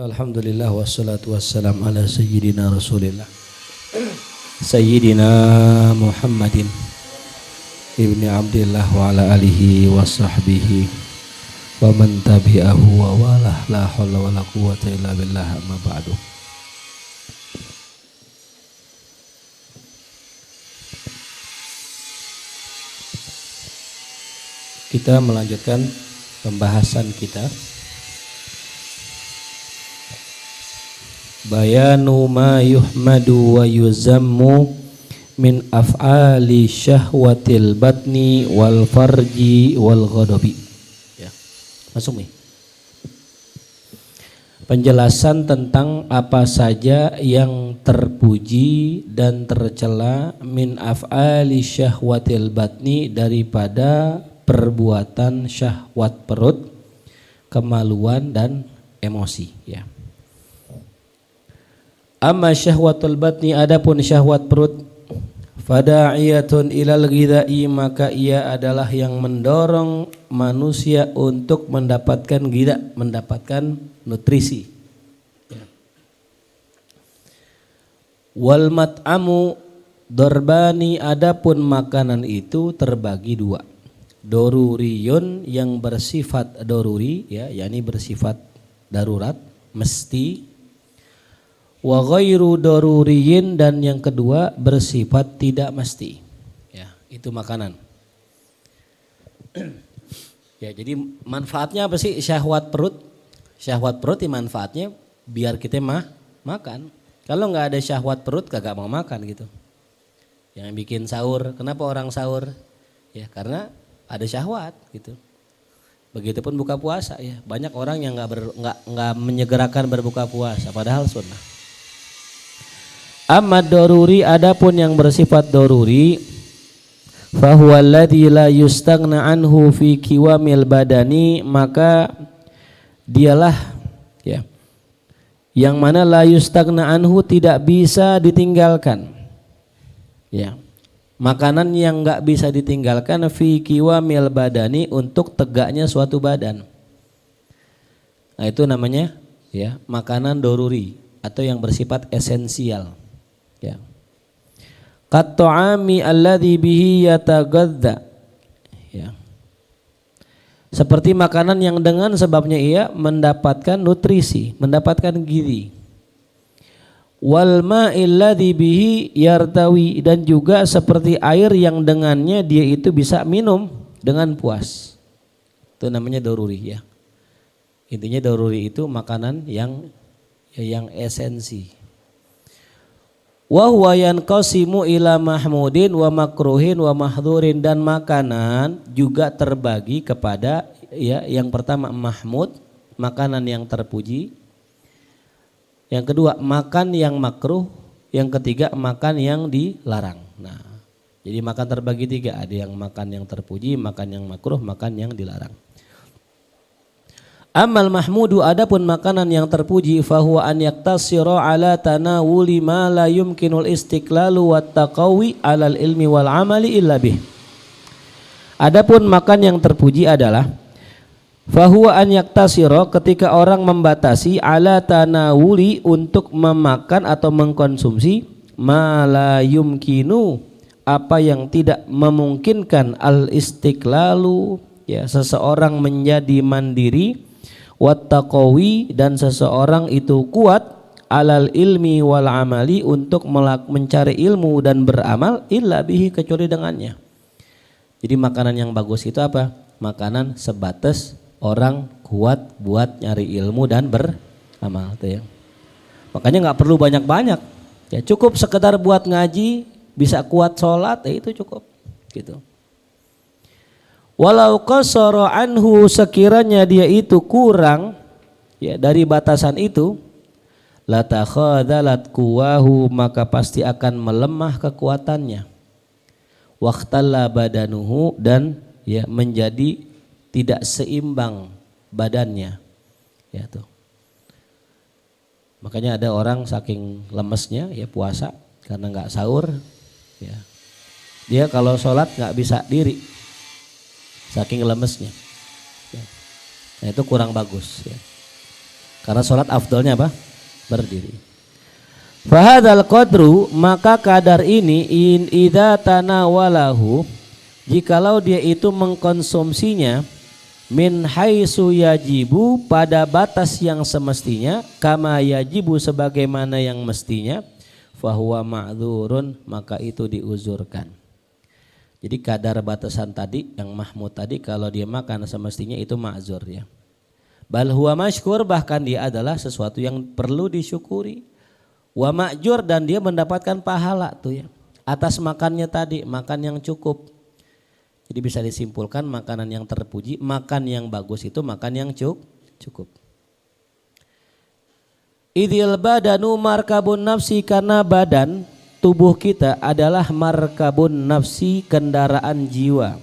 Alhamdulillah wassalatu wassalam ala sayyidina rasulillah sayyidina Muhammadin ibni Abdillah wa ala alihi wa sahbihi wa man tabi'ahu wa walah la hawla wa la quwwata illa billah amma ba'du. Kita melanjutkan pembahasan kita bayanu ma yuhmadu wa yuzammu min af'ali syahwatil batni wal farji wal ghadabi. Ya. Masuk nih. Penjelasan tentang apa saja yang terpuji dan tercela min af'ali syahwatil batni daripada perbuatan syahwat perut, kemaluan dan emosi, ya. Amma syahwatul batni, adapun syahwat perut, fada'iyatun ilal ghidha'i, maka ia adalah yang mendorong manusia untuk mendapatkan ghidha, mendapatkan nutrisi. Wal mat'amu dorbani, adapun makanan itu terbagi dua. Doruriyun, yang bersifat doruri, ya, yakni bersifat darurat, mesti. Wa ghairu daruriyin, dan yang kedua bersifat tidak mesti. Ya, itu makanan. Ya, jadi manfaatnya apa sih syahwat perut? Syahwat perut manfaatnya biar kita makan. Kalau nggak ada syahwat perut kagak mau makan gitu. Yang bikin sahur, kenapa orang sahur? Ya karena ada syahwat gitu. Begitupun buka puasa, ya. Banyak orang yang nggak menyegerakan berbuka puasa padahal sunnah. Amma doruri, adapun yang bersifat doruri, fahuwa alladzi la yustaghna anhu fi qiwamil badani, maka dialah, ya, yang mana la yustaghna anhu, tidak bisa ditinggalkan, ya, makanan yang enggak bisa ditinggalkan fi qiwamil badani, untuk tegaknya suatu badan. Nah, itu namanya, ya, makanan doruri atau yang bersifat esensial. Ya. Qat-ta'ami alladzi bihi yataghadza. Ya. Seperti makanan yang dengan sebabnya ia mendapatkan nutrisi, mendapatkan gizi. Wal ma'il ladzi bihi yartawi, dan juga seperti air yang dengannya dia itu bisa minum dengan puas. Itu namanya daruri, ya. Intinya daruri itu makanan yang esensi. Wa huwa yanqasimu ila mahmudin wa makruhin wa mahdhurin, dan makanan juga terbagi kepada, ya, yang pertama mahmud, makanan yang terpuji. Yang kedua makan yang makruh, yang ketiga makan yang dilarang. Nah, jadi makan terbagi tiga, ada yang makan yang terpuji, makan yang makruh, makan yang dilarang. Amal mahmudu, adapun makanan yang terpuji, fahuwa an yaktasira ala tanawuli ma la yumkinul istiqlalu wat taqawi alal ilmi wal amali illa bih. Adapun makan yang terpuji adalah fahuwa an yaktasira, ketika orang membatasi, ala tanawuli, untuk memakan atau mengkonsumsi, ma la yumkinu, apa yang tidak memungkinkan, al istiqlalu, ya, seseorang menjadi mandiri, wattaqawi, dan seseorang itu kuat, alal ilmi wal amali, untuk mencari ilmu dan beramal, illa bihi, kecuali dengannya. Jadi makanan yang bagus itu apa? Makanan sebatas orang kuat buat nyari ilmu dan beramal, tuh, ya. Makanya nggak perlu banyak-banyak, ya, cukup sekedar buat ngaji, bisa kuat sholat, ya itu cukup gitu. Walau qasara anhu, sekiranya dia itu kurang, ya, dari batasan itu, la takhadhalat quwahu, maka pasti akan melemah kekuatannya. Waqtalla badanuhu, dan, ya, menjadi tidak seimbang badannya, ya, tuh. Makanya ada orang saking lemesnya, ya, puasa karena nggak sahur, ya, Dia kalau sholat nggak bisa diri, saking lemesnya. Ya. Nah itu kurang bagus. Ya. Karena sholat afdolnya apa? Berdiri. Fahadal qadru, maka kadar ini in idza tanawalahu, jikalau dia itu mengkonsumsinya min haitsu yajibu, pada batas yang semestinya, kama yajibu, sebagaimana yang mestinya, fahuwa ma'dzurun, maka itu diuzurkan. Jadi kadar batasan tadi yang Mahmud tadi, kalau dia makan semestinya itu ma'zur ya. Bal huwa masykur, bahkan dia adalah sesuatu yang perlu disyukuri. Wa ma'jur, dan dia mendapatkan pahala tuh ya atas makannya tadi, makan yang cukup. Jadi bisa disimpulkan makanan yang terpuji, makan yang bagus itu makan yang cukup. Idil badanu markabun nafsi, karena badan tubuh kita adalah markabun nafsi, kendaraan jiwa.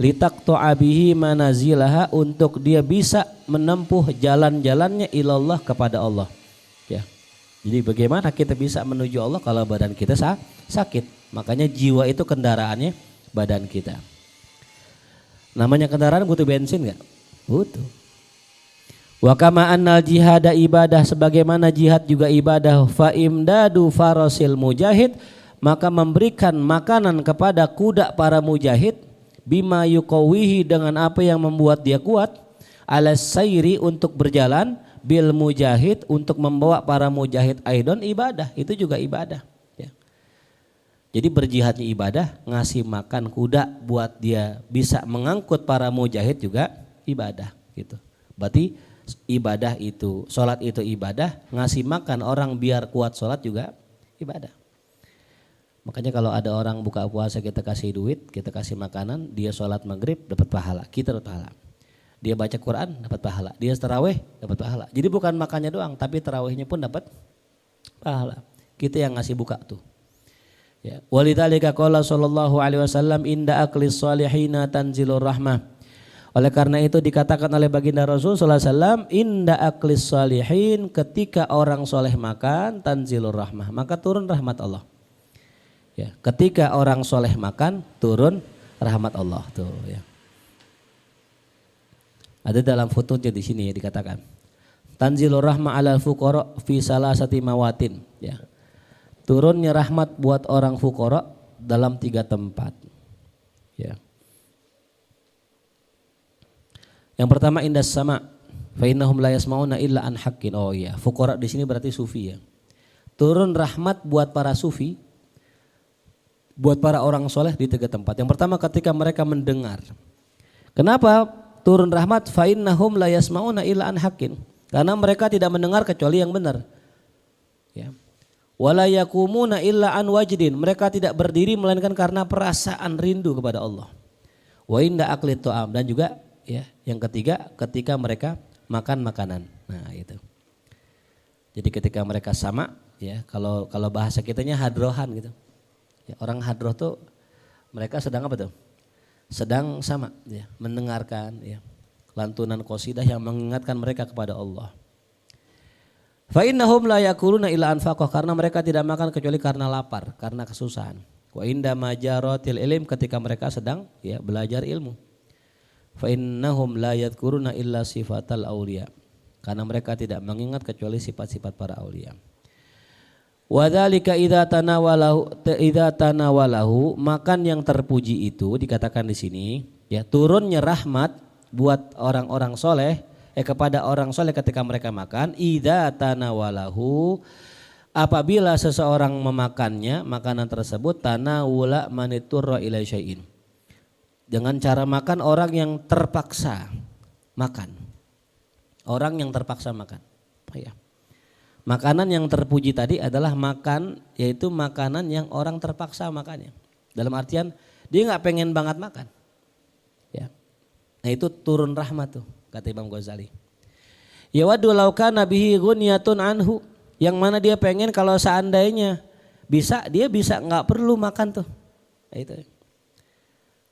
Litaqta'a bihi manazilaha, untuk dia bisa menempuh jalan-jalannya ilallah, kepada Allah. Ya. Jadi bagaimana kita bisa menuju Allah kalau badan kita sakit? Makanya jiwa itu kendaraannya badan kita. Namanya kendaraan butuh bensin enggak? Butuh. Wa kama annal jihada ibadah, sebagaimana jihad juga ibadah, fa imdadu farasil mujahid, maka memberikan makanan kepada kuda para mujahid, bima yuqawihi, dengan apa yang membuat dia kuat, alas sayri, untuk berjalan, bil mujahid, untuk membawa para mujahid, aidon ibadah, itu juga ibadah. Jadi berjihadnya ibadah, ngasih makan kuda buat dia bisa mengangkut para mujahid juga ibadah gitu. Berarti ibadah itu, sholat itu ibadah, ngasih makan orang biar kuat sholat juga ibadah. Makanya kalau ada orang buka puasa kita kasih duit, kita kasih makanan, dia sholat maghrib dapat pahala, kita dapat pahala. Dia baca Quran dapat pahala, dia tarawih dapat pahala. Jadi bukan makannya doang, tapi tarawihnya pun dapat pahala. Kita yang ngasih buka tuh. Ya, walidzalika qala sallallahu alaihi wasallam inda aklis salihina tanzilur rahmah. Oleh karena itu dikatakan oleh baginda Rasul sallallahu alaihi wasallam, inda aklis salihin, ketika orang soleh makan, tanzilur rahmah, maka turun rahmat Allah. Ya, ketika orang soleh makan, turun rahmat Allah tuh ya. Ada dalam fotonya di sini ya dikatakan, tanzilur rahmah alal fuqara fi salasati mawatin ya. Turunnya rahmat buat orang fuqara dalam 3 tempat. Ya. Yang pertama indas sama, fa innahum la yasmauna illa an haqqin. Oh iya, fuqara di sini berarti sufi ya. Turun rahmat buat para sufi, buat para orang soleh di 3 tempat. Yang pertama ketika mereka mendengar. Kenapa turun rahmat? Fa innahum la yasmauna illa an haqqin. Karena mereka tidak mendengar kecuali yang benar. Ya. Wala yakumuna illa an wajdin, mereka tidak berdiri melainkan karena perasaan rindu kepada Allah. Wa inda akli ta'am, dan juga ya yang ketiga ketika mereka makan makanan. Nah itu. Jadi ketika mereka sama ya, kalau bahasa kitanya hadrohan gitu. Ya, orang hadroh tuh mereka sedang apa tuh? Sedang sama ya, mendengarkan ya lantunan qasidah yang mengingatkan mereka kepada Allah. Fa innahum la yakuluna illa anfaqah, karena mereka tidak makan kecuali karena lapar, karena kesusahan. Wa inda majaratil ilm, ketika mereka sedang ya belajar ilmu. Fa innahum la yadhkuruna illa sifatal auliya, karena mereka tidak mengingat kecuali sifat-sifat para aulia. Wa dzalika idza tanawalahu, makan yang terpuji itu dikatakan di sini ya, turunnya rahmat buat orang-orang soleh kepada orang soleh ketika mereka makan, idza tanawalahu, apabila seseorang memakannya makanan tersebut, tanawula maniturra ila syai'in, dengan cara makan orang yang terpaksa makan, orang yang terpaksa makan ya. Makanan yang terpuji tadi adalah makan, yaitu makanan yang orang terpaksa makannya, dalam artian dia nggak pengen banget makan ya. Nah itu turun rahmat tuh, kata Imam Ghazali. Ya wadu lauka nabihi ghunyatun anhu, yang mana dia pengen kalau seandainya bisa, dia bisa nggak perlu makan tuh. Nah, itu.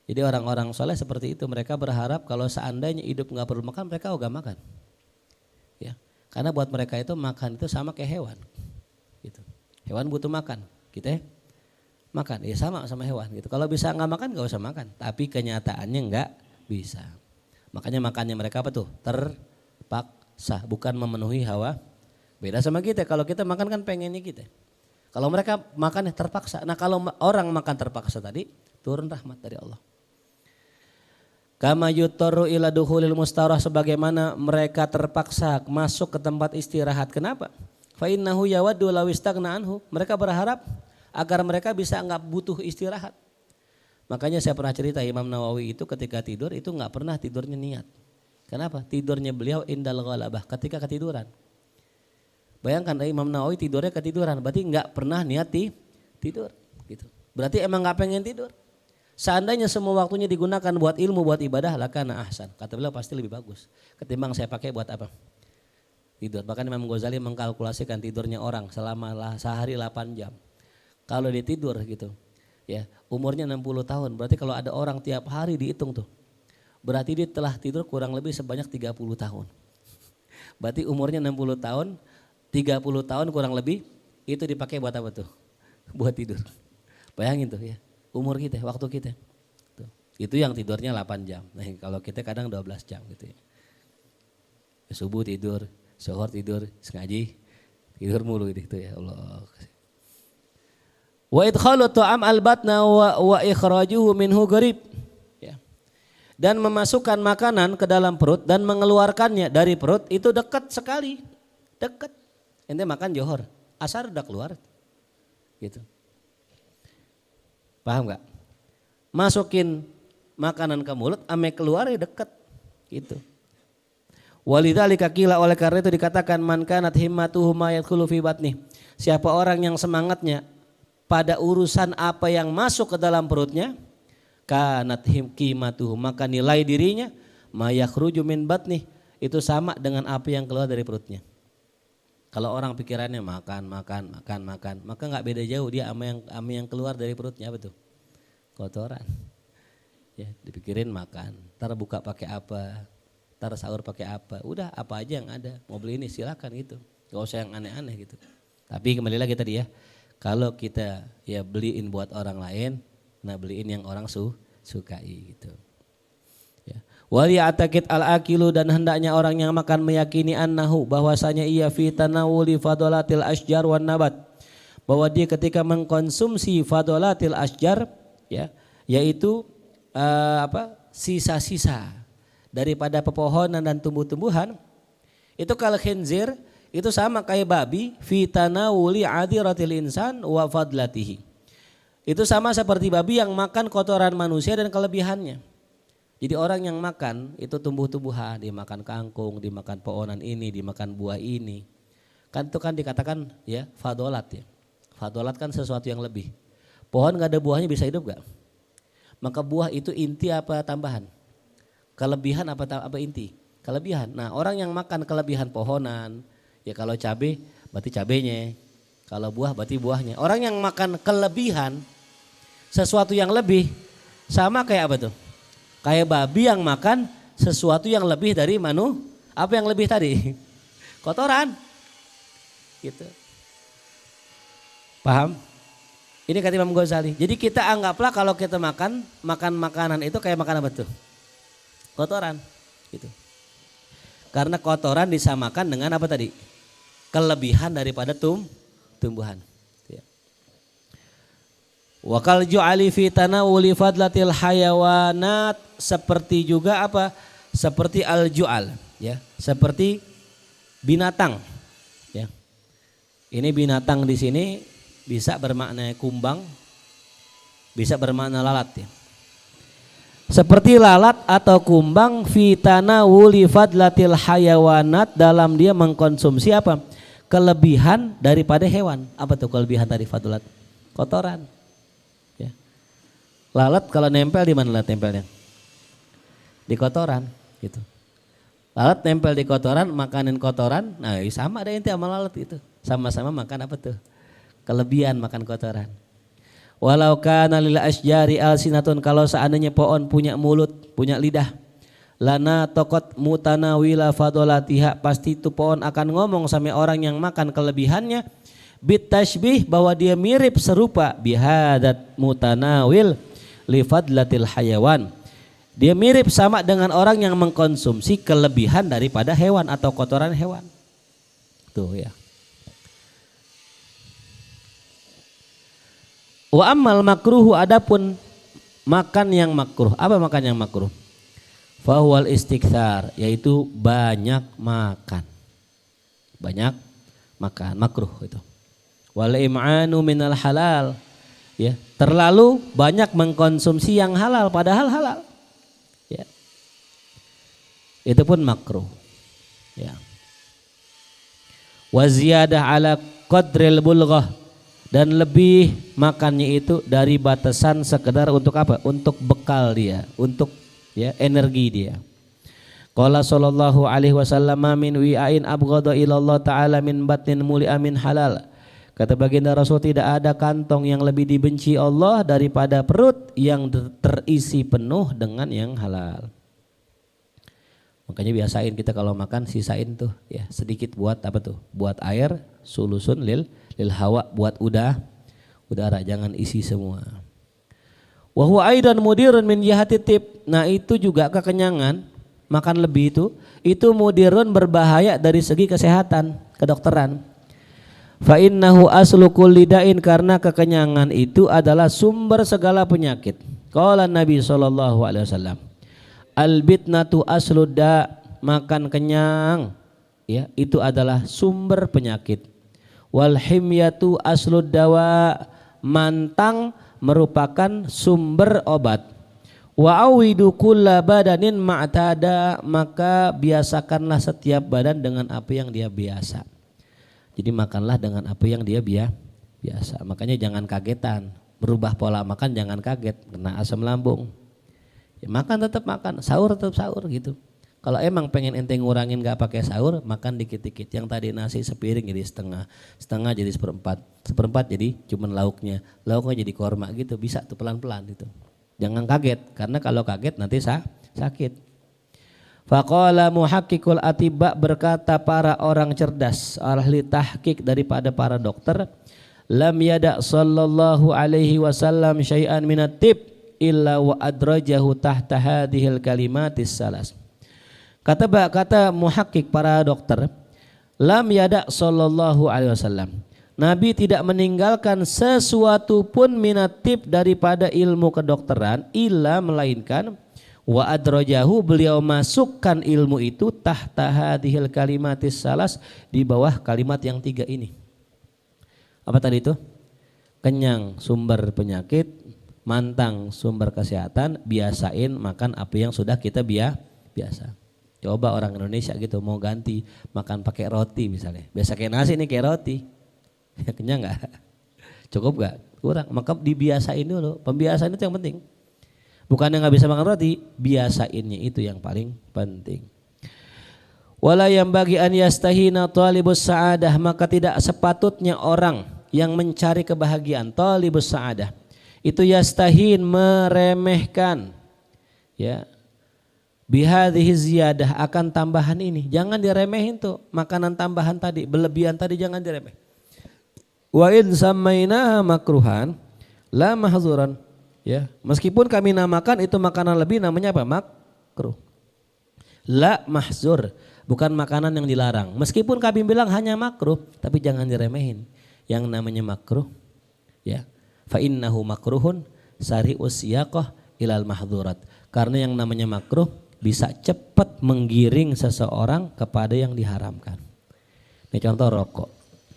Jadi orang-orang soleh seperti itu, mereka berharap kalau seandainya hidup nggak perlu makan, mereka ogah makan. Ya, karena buat mereka itu makan itu sama kayak hewan. Gitu. Hewan butuh makan, kita makan. Ya sama hewan gitu. Kalau bisa nggak makan nggak usah makan. Tapi kenyataannya nggak bisa. Makanya makannya mereka apa tuh? Terpaksa, bukan memenuhi hawa. Beda sama kita. Kalau kita makan kan pengennya kita. Kalau mereka makannya terpaksa. Nah kalau orang makan terpaksa tadi turun rahmat dari Allah. Kama yuttaru ila dukhulil mustarah, sebagaimana mereka terpaksa masuk ke tempat istirahat. Kenapa? Fa innahu yawaddu law istaghna anhu. Mereka berharap agar mereka bisa enggak butuh istirahat. Makanya saya pernah cerita Imam Nawawi itu ketika tidur itu enggak pernah tidurnya niat. Kenapa? Tidurnya beliau indal ghalabah, ketika ketiduran. Bayangkan Imam Nawawi tidurnya ketiduran, berarti enggak pernah niat tidur gitu. Berarti emang enggak pengen tidur. Seandainya semua waktunya digunakan buat ilmu, buat ibadah, lakana ahsan. Kata beliau pasti lebih bagus ketimbang saya pakai buat apa? Tidur. Bahkan Imam Ghazali mengkalkulasikan tidurnya orang selama sehari 8 jam. Kalau dia tidur gitu, ya umurnya 60 tahun. Berarti kalau ada orang tiap hari dihitung tuh, berarti dia telah tidur kurang lebih sebanyak 30 tahun. Berarti umurnya 60 tahun, 30 tahun kurang lebih, itu dipakai buat apa tuh? Buat tidur. Bayangin tuh ya. Umur kita, waktu kita. Tuh. Itu yang tidurnya 8 jam. Nah, kalau kita kadang 12 jam gitu ya. Subuh tidur, zuhur tidur, sengaji tidur mulu gitu ya Allah. Wa idkhalu ta'am al-batna wa ikhrajuhu minhu gharib. Ya. Dan memasukkan makanan ke dalam perut dan mengeluarkannya dari perut itu dekat sekali. Dekat. Ente makan johor, asar udah keluar. Gitu. Paham gak? Masukin makanan ke mulut, ame keluar ya deket gitu. Walidzalika qila, oleh karena itu dikatakan man kanat himmatuhu ma yadkhulu fi batni. Siapa orang yang semangatnya pada urusan apa yang masuk ke dalam perutnya, kanat himqimatuhu, maka nilai dirinya ma yakhruju min batni, itu sama dengan apa yang keluar dari perutnya. Kalau orang pikirannya makan, maka nggak beda jauh dia sama yang keluar dari perutnya, apa tuh? Kotoran. Ya, dipikirin makan, ntar buka pakai apa, ntar sahur pakai apa, udah apa aja yang ada, mau beli ini silakan gitu, nggak usah yang aneh-aneh gitu. Tapi kembali lagi tadi ya, kalau kita ya beliin buat orang lain, nah beliin yang orang sukai gitu. Wali atakid al-akilu, dan hendaknya orang yang makan meyakini annahu, bahwasanya ia fi tanawuli fadolatil asjar wan nabat, bahwa dia ketika mengkonsumsi fadolatil asjar ya, yaitu sisa-sisa daripada pepohonan dan tumbuh-tumbuhan, itu kal khinzir, itu sama kayak babi fi tanawuli adiratil insan wa fadlatihi. Itu sama seperti babi yang makan kotoran manusia dan kelebihannya. Jadi orang yang makan itu tumbuh-tumbuhan, dimakan kangkung, dimakan pohonan ini, dimakan buah ini. Kan itu kan dikatakan ya fadolat ya. Fadolat kan sesuatu yang lebih. Pohon gak ada buahnya bisa hidup gak? Maka buah itu inti apa tambahan? Kelebihan apa inti? Kelebihan. Nah orang yang makan kelebihan pohonan, ya kalau cabai berarti cabainya. Kalau buah berarti buahnya. Orang yang makan kelebihan, sesuatu yang lebih, sama kayak apa tuh? Kayak babi yang makan sesuatu yang lebih dari apa yang lebih tadi? Kotoran. Gitu. Paham? Ini kata Imam Ghazali. Jadi kita anggaplah kalau kita makan makanan itu kayak makan apa tuh? Kotoran. Gitu. Karena kotoran disamakan dengan apa tadi? Kelebihan daripada tumbuhan. Wa kal ju'ali fi tanawuli fadlatil hayawanat, seperti juga apa? Seperti al-ju'al ya, seperti binatang ya. Ini binatang di sini bisa bermakna kumbang, bisa bermakna lalat ya. Seperti lalat atau kumbang fi tanawuli fadlatil hayawanat, dalam dia mengkonsumsi apa? Kelebihan daripada hewan. Apa tuh kelebihan tadi fadlat? Kotoran. Lalat kalau nempel di mana lalat nempelnya? Di kotoran gitu. Lalat nempel di kotoran, makanin kotoran, nah sama ada inti sama lalat itu. Sama-sama makan apa tuh? Kelebihan makan kotoran. Walau kana lil asjari alsinatun, kalau seandainya pohon punya mulut, punya lidah, lana tokot mutanawila fadolatiha, pasti itu pohon akan ngomong sama orang yang makan kelebihannya, Bitashbih bahwa dia mirip serupa bihadat mutanawil li fadlatil hayawan. Dia mirip sama dengan orang yang mengkonsumsi kelebihan daripada hewan atau kotoran hewan. Tuh ya. Wa ammal makruhu, adapun makan yang makruh. Apa makan yang makruh? Fahuwal istikthar, yaitu banyak makan. Banyak makan, makruh itu. Wal im'anu minal halal, ya, terlalu banyak mengkonsumsi yang halal padahal halal. Ya. Itu pun makruh. Ya. Wa ziyadah ala qadril bulghah, dan lebih makannya itu dari batasan sekedar untuk apa? Untuk bekal dia, untuk ya energi dia. Qala sallallahu alaihi wasallam min wi'ain abghadha ila Allah taala min batnin muli'a min halal. Kata baginda Rasul, tidak ada kantong yang lebih dibenci Allah daripada perut yang terisi penuh dengan yang halal. Makanya biasain kita kalau makan sisain tuh ya sedikit buat apa tuh? Buat air, sulusun lil hawa, buat udara, jangan isi semua. Wa huwa aidan mudirun min jihati tib. Nah, itu juga kekenyangan, makan lebih itu mudirun, berbahaya dari segi kesehatan, kedokteran. Fa innahu aslu kulli da'in, karena kekenyangan itu adalah sumber segala penyakit. Qala Nabi sallallahu alaihi wasallam, al bitnatu aslud da, makan kenyang ya itu adalah sumber penyakit. Wal himyatu aslud dawa, mantang merupakan sumber obat. Wa awidu kulla badanin ma'tada, maka biasakanlah setiap badan dengan apa yang dia biasa. Jadi makanlah dengan apa yang dia biasa. Makanya jangan kagetan, berubah pola makan jangan kaget, kena asam lambung. Ya, makan tetap makan, sahur tetap sahur gitu. Kalau emang pengen ente ngurangin gak pakai sahur, makan dikit-dikit. Yang tadi nasi sepiring jadi setengah jadi seperempat jadi cuman lauknya jadi korma gitu. Bisa tuh pelan-pelan gitu. Jangan kaget, karena kalau kaget nanti sakit. Faqala muhaqqiqul atibba, berkata para orang cerdas, ahli tahqiq daripada para dokter, lam yada sallallahu alaihi wasallam syai'an minat tib illa wa adrajahu tahta hadhil kalimatis salas. Kata muhaqqiq para dokter, lam yada sallallahu alaihi wasallam, Nabi tidak meninggalkan sesuatu pun minat tib daripada ilmu kedokteran, illa melainkan wa adrajahu, beliau masukkan ilmu itu tahta hadhil kalimatis salas, di bawah kalimat yang 3 ini. Apa tadi itu? Kenyang sumber penyakit, mantang sumber kesehatan, biasain makan apa yang sudah kita biasa. Coba orang Indonesia gitu mau ganti makan pakai roti misalnya. Biasa kayak nasi nih kayak roti. Kenyang enggak? Cukup enggak? Kurang. Maka dibiasain dulu. Pembiasaan itu yang penting. Bukannya nggak bisa makan roti, biasainnya itu yang paling penting. Wala yang bagi an yastahina talibus sa'adah, maka tidak sepatutnya orang yang mencari kebahagiaan, talibus sa'adah, itu yastahin, meremehkan ya bihadhihi ziyadah, akan tambahan ini. Jangan diremehin tuh makanan tambahan tadi, berlebihan tadi jangan diremeh. Wa in sammainaha makruhan la mahzuran. Ya, meskipun kami namakan itu makanan lebih, namanya apa? Makruh. La mahzur, bukan makanan yang dilarang. Meskipun kami bilang hanya makruh, tapi jangan diremehin. Yang namanya makruh, ya, fa innahu makruhun sari'us siyaqah ilal mahzurat. Karena yang namanya makruh bisa cepat menggiring seseorang kepada yang diharamkan. Ini contoh rokok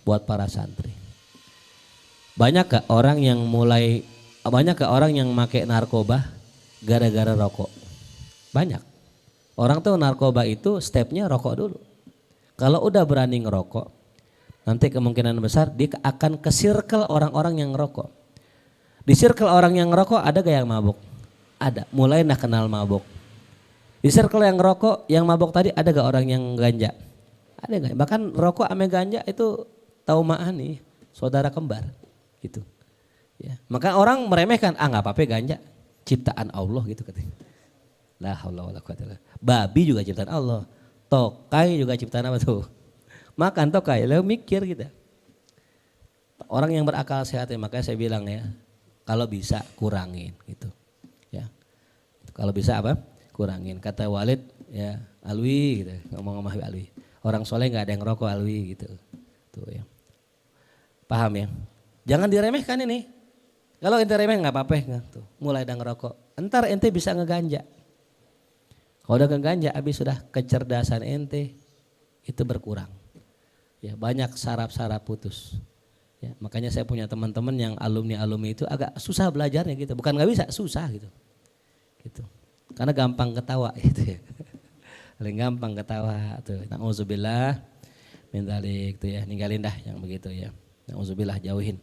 buat para santri. Banyak gak orang yang make narkoba gara-gara rokok? Banyak. Orang tuh narkoba itu stepnya rokok dulu. Kalau udah berani ngerokok, nanti kemungkinan besar dia akan ke circle orang-orang yang ngerokok. Di circle orang yang ngerokok ada gak yang mabuk? Ada. Mulai kenal mabuk. Di circle yang ngerokok, yang mabuk tadi ada gak orang yang ganja? Ada gak? Bahkan rokok ame ganja itu tahu ma'an nih, saudara kembar gitu. Ya, maka orang meremehkan, nggak apa-apa ganja, ciptaan Allah gitu katanya. La haula wala quwwata illa billah. Babi juga ciptaan Allah, tokai juga ciptaan apa tuh? Makan tokai, lalu mikir kita. Orang yang berakal sehat ya, makanya saya bilang ya, kalau bisa kurangin gitu. Ya. Kalau bisa apa? Kurangin. Kata Walid ya, Alwi gitu, ngomong sama Alwi. Orang soleh nggak ada yang rokok Alwi gitu. Tuh ya. Paham ya? Jangan diremehkan ini. Kalau ente remeh nggak apa-apa nggak tuh. Mulai dah ngerokok. Entar ente bisa ngeganja. Kalau udah ngeganja, habis sudah kecerdasan ente itu berkurang. Ya banyak saraf-saraf putus. Ya, makanya saya punya teman-teman yang alumni itu agak susah belajarnya gitu. Bukan nggak bisa, susah gitu. Gitu. Karena gampang ketawa gitu ya. Paling gampang ketawa tuh. Nauzubillah min dzalik tuh ya. Ninggalin dah yang begitu ya. Nauzubillah, jauhin.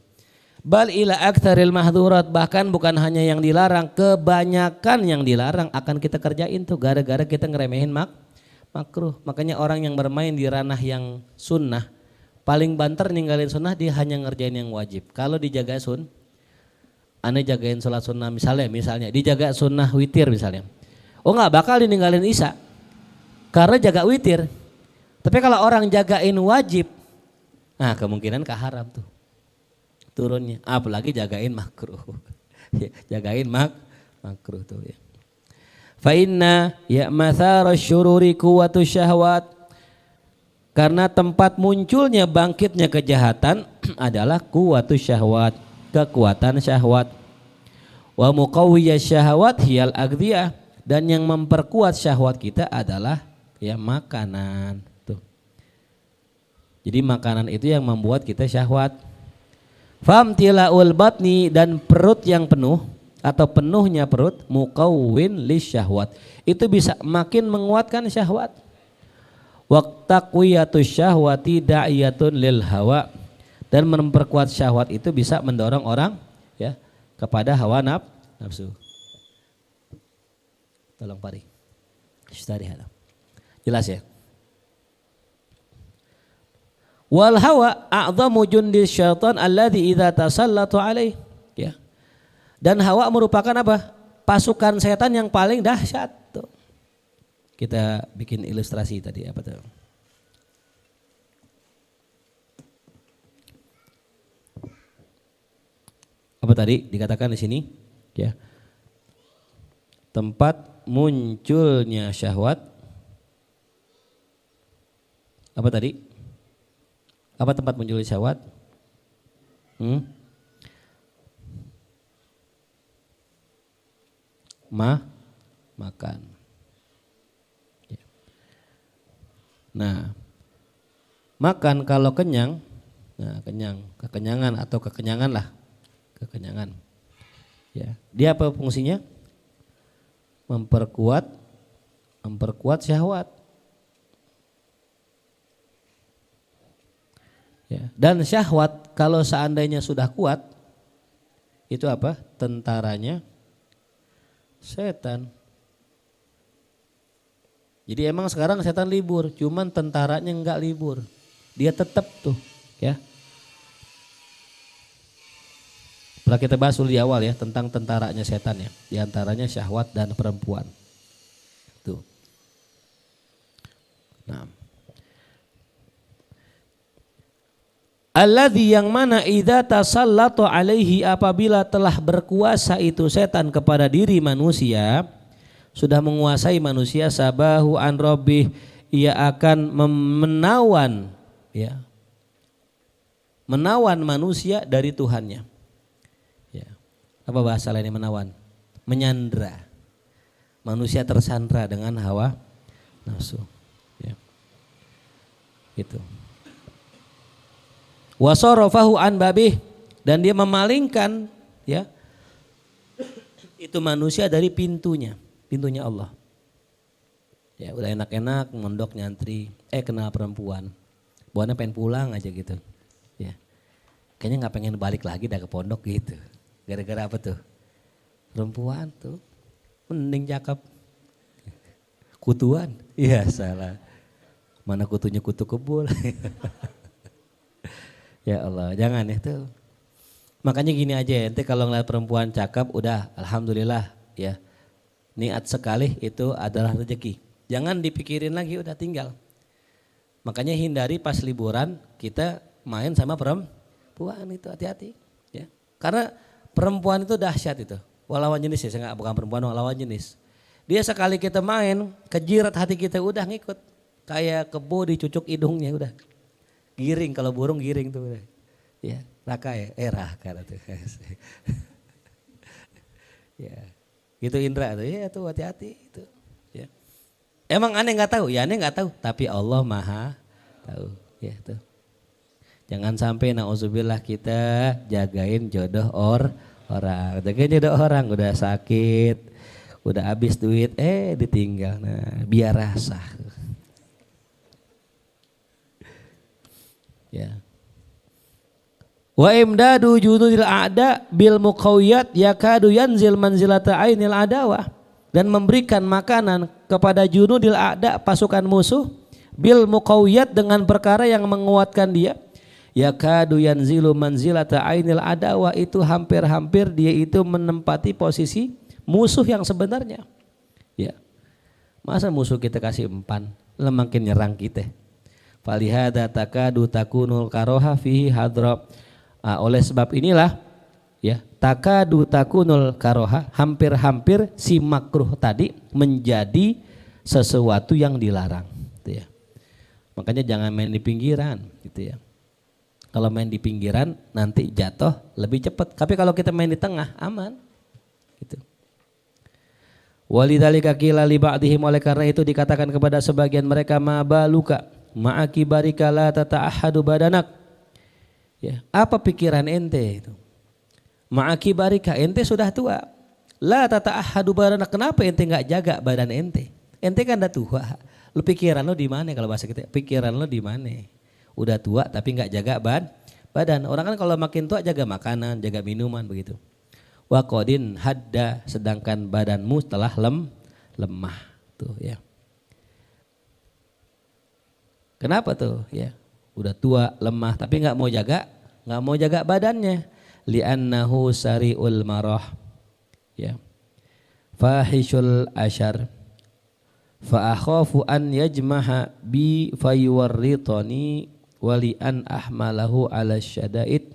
Bal ila aktsaril mahdzurat, bahkan bukan hanya yang dilarang, kebanyakan yang dilarang akan kita kerjain tuh gara-gara kita ngeremehin makruh. Makanya orang yang bermain di ranah yang sunnah paling banter ninggalin sunnah, dia hanya ngerjain yang wajib. Kalau dijaga aneh jagain sholat sunnah misalnya dijaga sunnah witir misalnya. Oh nggak bakal dininggalin isya karena jaga witir. Tapi kalau orang jagain wajib, nah kemungkinan keharam tuh turunnya, apalagi jagain makruh. Jagain makruh tuh ya. Fa inna ya mathara syururi quwwatu syahwat, karena tempat munculnya bangkitnya kejahatan adalah quwwatu syahwat, kekuatan syahwat. Wa muqawwiyas syahwat hiyal aghdiyah, dan yang memperkuat syahwat kita adalah ya makanan tuh. Jadi makanan itu yang membuat kita syahwat. Famtilaul batni, dan perut yang penuh atau penuhnya perut, muqawwin lisyahwat, itu bisa makin menguatkan syahwat. Waqtaqwiyatus syahwati da'iyatun lil hawa, dan memperkuat syahwat itu bisa mendorong orang ya kepada hawa nafsu. Tolong pari. Jelas ya? Wal hawa a'dhamu jundi syaitan alladzi idza tasallatu alaih, ya. Dan hawa merupakan apa? Pasukan setan yang paling dahsyat tuh. Kita bikin ilustrasi tadi apa tuh? Apa tadi dikatakan di sini? Ya. Tempat munculnya syahwat. Apa tadi? Apa tempat munculnya syahwat? Makan. Ya. Nah, makan kalau kenyang, nah kekenyangan atau kekenyangan lah, kekenyangan. Ya, dia apa fungsinya? Memperkuat syahwat. Ya, dan syahwat kalau seandainya sudah kuat, itu apa? Tentaranya setan. Jadi emang sekarang setan libur, cuman tentaranya enggak libur. Dia tetap tuh, ya. Setelah kita bahas dulu di awal ya tentang tentaranya setan ya, di antaranya syahwat dan perempuan. Tuh. Nah. Alladzi, yang mana idza tasallatu alaihi, apabila telah berkuasa itu setan kepada diri manusia, sudah menguasai manusia, sabahu an rabbih, ia akan menawan ya. Menawan manusia dari Tuhannya. Ya. Apa bahasa lainnya menawan? Menyandra. Manusia tersandra dengan hawa nafsu. Ya. Gitu. Wasarafahu an babih, dan dia memalingkan ya itu manusia dari pintunya Allah. Ya udah enak-enak mondok nyantri, kenal perempuan, buahnya pengen pulang aja gitu. Ya kayaknya nggak pengen balik lagi dah ke pondok gitu. Gara-gara apa tuh? Perempuan tuh, mending cakep. Kutuan, iya salah. Mana kutunya kutu kebul. Ya Allah, jangan itu. Makanya gini aja ya, ente kalau ngeliat perempuan cakep udah alhamdulillah ya. Niat sekali itu adalah rezeki. Jangan dipikirin lagi, udah tinggal. Makanya hindari pas liburan kita main sama perempuan itu hati-hati ya. Karena perempuan itu dahsyat itu. Lawan jenis ya, saya bukan perempuan, lawan jenis. Dia sekali kita main, kejirat hati kita udah ngikut. Kayak kebo dicucuk hidungnya udah. Giring, kalau burung giring tuh udah. Ya, raka ya, raka tuh. Ya, gitu Indra tuh, ya tuh hati-hati itu. Ya. Emang aneh nggak tahu? Ya aneh nggak tahu, tapi Allah Maha tahu. Ya tuh. Jangan sampai nauzubillah kita jagain jodoh orang. Jagain jodoh orang udah sakit, udah habis duit, ditinggal. Nah, biar rasa. Ya. Wa imdadu junudil a'da bil muqawiyat yakadu yanzil manzilata ainil adawah, dan memberikan makanan kepada junudil a'da pasukan musuh bil muqawiyat dengan perkara yang menguatkan dia. Yakadu yanzilu manzilata ainil adawah, itu hampir-hampir dia itu menempati posisi musuh yang sebenarnya. Ya. Masa musuh kita kasih empan, makin nyerang kita. Falihada takadu takunul karoha fihi hadra. Oleh sebab inilah ya, takadu takunul karoha, hampir-hampir si makruh tadi menjadi sesuatu yang dilarang gitu ya. Makanya jangan main di pinggiran gitu ya. Kalau main di pinggiran nanti jatuh lebih cepat. Tapi kalau kita main di tengah aman. Gitu. Walidzalika qila li ba'dihim, oleh karena itu dikatakan kepada sebagian mereka, ma baluka ma'akibarika la tata'ahadu badanak. Ya, apa pikiran ente itu? Ma'akibarika, ente sudah tua. La tata'ahadu badanak, kenapa ente enggak jaga badan ente? Ente kan udah tua. Lu pikiran lu di mana kalau bahasa kita? Pikiran lu di mana? Udah tua tapi nggak jaga badan. Orang kan kalau makin tua jaga makanan, jaga minuman begitu. Wa qadin hadda, sedangkan badanmu telah lemah tuh ya. Kenapa tuh ya? Udah tua, lemah tapi nggak mau jaga badannya. Li'annahu sari'ul marah. Ya. Fahishul asyar. Fa akhafu an yajmaha bi fayuwarritani wali an ahmalahu ala syada'id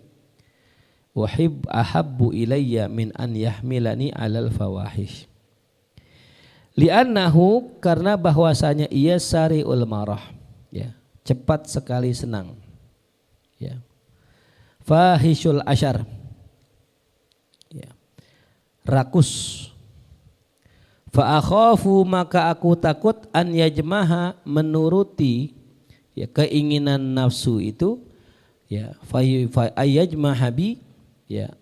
wahib ahabbu ilayya min an yahmilani alal fawahish. Li'annahu, karena bahwasanya ia sari'ul marah ya, cepat sekali senang ya. Fahishul asyar ya, rakus. Fa akhafu, maka aku takut, an yajmaha, menuruti ya keinginan nafsu itu ya, fayajmahabi ya,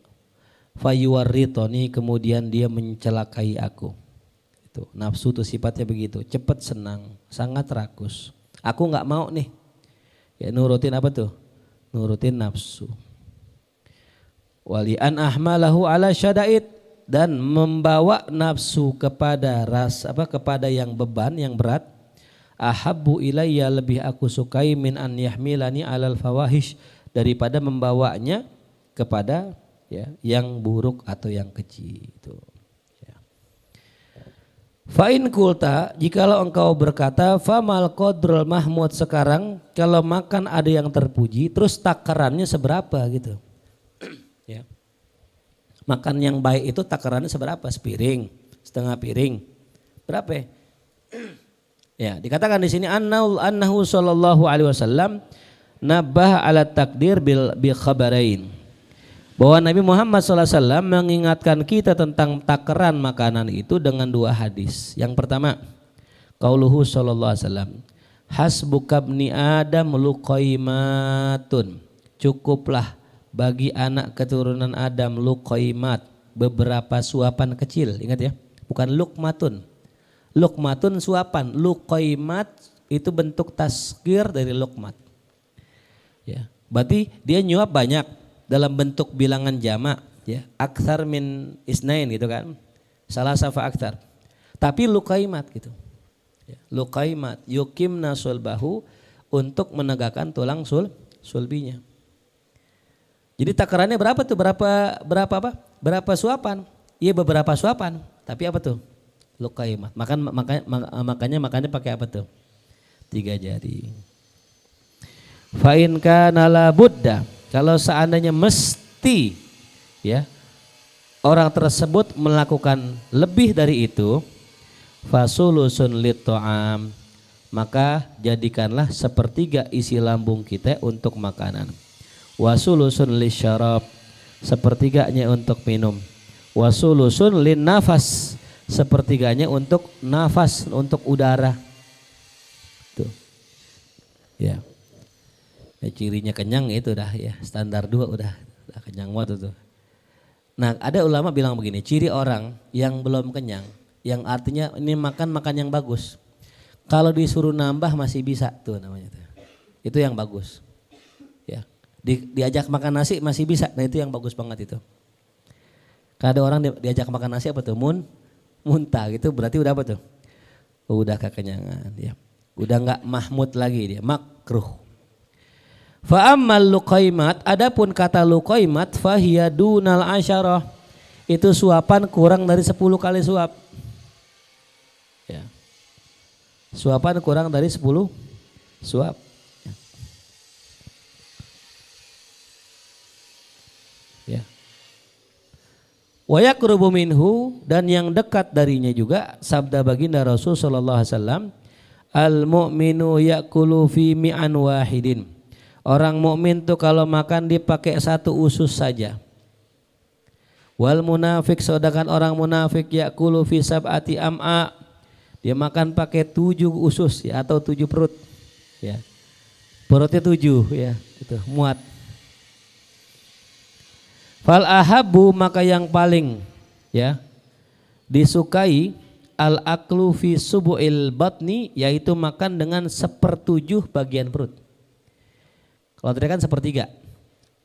fayuwarritoni, kemudian dia mencelakai aku. Itu nafsu tuh sifatnya begitu, cepat senang, sangat rakus. Aku nggak mau nih ya nurutin apa tuh, nurutin nafsu. Wali an ahmalahu ala syada'id, dan membawa nafsu kepada kepada yang beban, yang berat. Ahabbu ilayya, lebih aku sukai, min an yahmilani alal fawahish, daripada membawanya kepada ya yang buruk atau yang keji itu ya. Fa in kulta, jikalau engkau berkata, famal qadrul mahmud, sekarang kalau makan ada yang terpuji, terus takarannya seberapa gitu ya. Makan yang baik itu takarannya seberapa? Sepiring, setengah piring, berapa? Ya, dikatakan di sini annahu sallallahu alaihi wasallam nabah ala takdir bil khabarain, bahwa Nabi Muhammad sallallahu alaihi wasallam mengingatkan kita tentang takaran makanan itu dengan dua hadis. Yang pertama, qauluhu sallallahu alaihi wasallam, hasbuka ibni adam luqaimatun, cukuplah bagi anak keturunan Adam luqaimat, beberapa suapan kecil. Ingat ya, bukan lukmatun. Lukmatun suapan, luqaimat itu bentuk taskir dari lukmat. Ya, berarti dia nyuap banyak dalam bentuk bilangan jamak ya, aktsar min isnain gitu kan. Salah safa aktsar. Tapi luqaimat gitu. Ya, luqaimat yukimna sulbahu, untuk menegakkan tulang sulbinya. Jadi takarannya berapa tuh? Berapa suapan? Iya, beberapa suapan. Tapi apa tuh? Luqaimat. Makanya pakai apa tuh? 3 jari. Fa in kana la budda, Kalau seandainya mesti ya orang tersebut melakukan lebih dari itu, fasulusun lit'am, maka jadikanlah sepertiga isi lambung kita untuk makanan. Wasulusun lisyarab, sepertiganya untuk minum. Wasulusun lin nafas, sepertiganya untuk nafas, untuk udara. Tuh. Ya. Cirinya kenyang itu dah ya, standar 2 udah kenyang banget tuh. Nah, ada ulama bilang begini, ciri orang yang belum kenyang, yang artinya ini makan yang bagus. Kalau disuruh nambah masih bisa tuh namanya tuh. Itu yang bagus. Ya. Diajak makan nasi masih bisa. Nah, itu yang bagus banget itu. Kalau ada orang diajak makan nasi apa tuh? Muntah gitu, berarti udah apa tuh? Udah kekenyangan ya. Udah enggak mahmud lagi dia, makruh. Fa ammal luqaimat, adapun kata luqaimat fahiya dunal asyarah, itu suapan kurang dari 10 kali suap. Ya. Suapan kurang dari 10 suap. Ya. Wa yaqrubu minhu, dan yang dekat darinya juga sabda baginda Rasul sallallahu alaihi wasallam, al mu'minu ya'kulu fi mi'an wahidin. Orang mukmin tuh kalau makan dipakai 1 usus saja. Wal munafik, sedangkan orang munafik ya'kulu fi sab'ati am'a, dia makan pakai 7 usus ya, atau 7 perut ya. Perutnya 7 ya, itu muat. Fal ahabbu, maka yang paling ya disukai al aklu fi subu'il batni, yaitu makan dengan 1/7 bagian perut. Kalau tadi kan 1/3.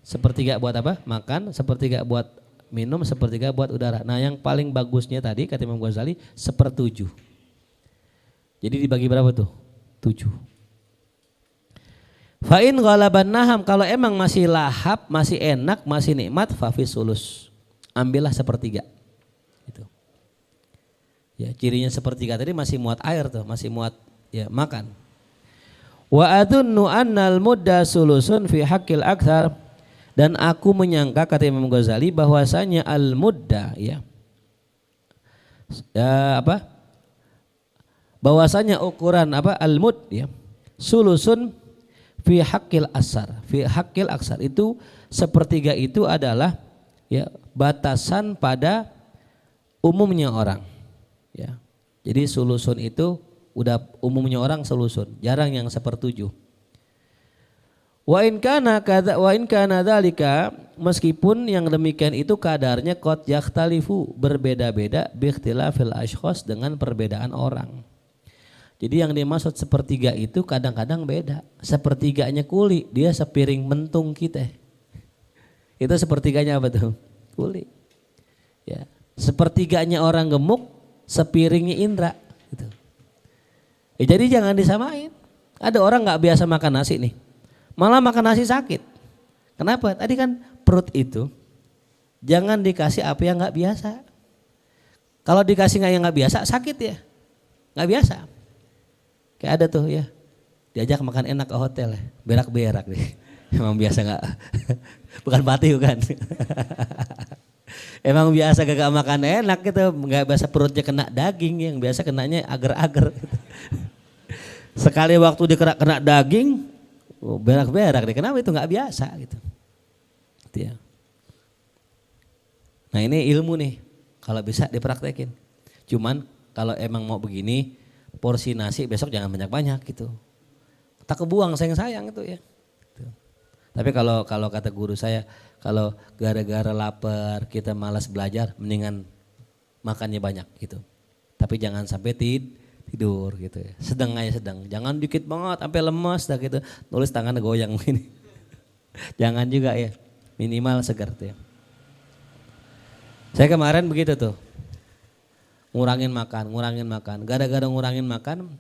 1/3 buat apa? Makan, 1/3 buat minum, 1/3 buat udara. Nah, yang paling bagusnya tadi kata Imam Ghazali 1/7. Jadi dibagi berapa tuh? 7. Fa'in ghalaban naham, kalau emang masih lahap, masih enak, masih nikmat, fafis sulus, ambillah 1/3. Gitu. Ya, cirinya 1/3 tadi masih muat air tuh, masih muat ya makan. Wa adunnu annal mudda sulusun fi haqqil aktsar, dan aku menyangka kata Imam Ghazali bahwasanya al mudda ya, bahwasanya ukuran al mud ya, sulusun fi haqqil asar, fi haqqil aksar, itu 1/3 itu adalah ya batasan pada umumnya orang ya. Jadi sulusun itu udah umumnya orang sulusun, jarang yang 1/7. Wa in kana dzalika, meskipun yang demikian itu kadarnya qad yakhtalifu, berbeda-beda bi ikhtilafil ashkhas, dengan perbedaan orang. Jadi yang dimaksud 1/3 itu kadang-kadang beda. 1/3-nya kuli, dia sepiring mentung kita. Itu 1/3-nya apa tuh? Kuli. Ya. 1/3-nya orang gemuk, sepiringnya Indra gitu. Ya, jadi jangan disamain. Ada orang nggak biasa makan nasi nih, malah makan nasi sakit. Kenapa? Tadi kan perut itu jangan dikasih apa yang nggak biasa. Kalau dikasih yang nggak biasa sakit ya, nggak biasa. Kayak ada tuh ya, diajak makan enak ke hotel ya, berak-berak nih. Emang biasa nggak? Bukan mati bukan? Emang biasa gak makan enak gitu, nggak biasa perutnya kena daging, yang biasa kenanya agar-agar. Sekali waktu kena daging, berak-berak deh. Kenapa itu nggak biasa gitu? Gitu ya. Nah ini ilmu nih, kalau bisa dipraktekin. Cuman kalau emang mau begini, porsi nasi besok jangan banyak-banyak gitu. Tak kebuang sayang-sayang itu ya. Gitu. Tapi kalau kata guru saya, kalau gara-gara lapar kita malas belajar, mendingan makannya banyak gitu. Tapi jangan sampai tidur gitu ya. Sedang aja sedang. Jangan dikit banget sampai lemas dah gitu. Nulis tangannya goyang begini. Jangan juga ya. Minimal segar tuh ya. Saya kemarin begitu tuh. Ngurangin makan. Gara-gara ngurangin makan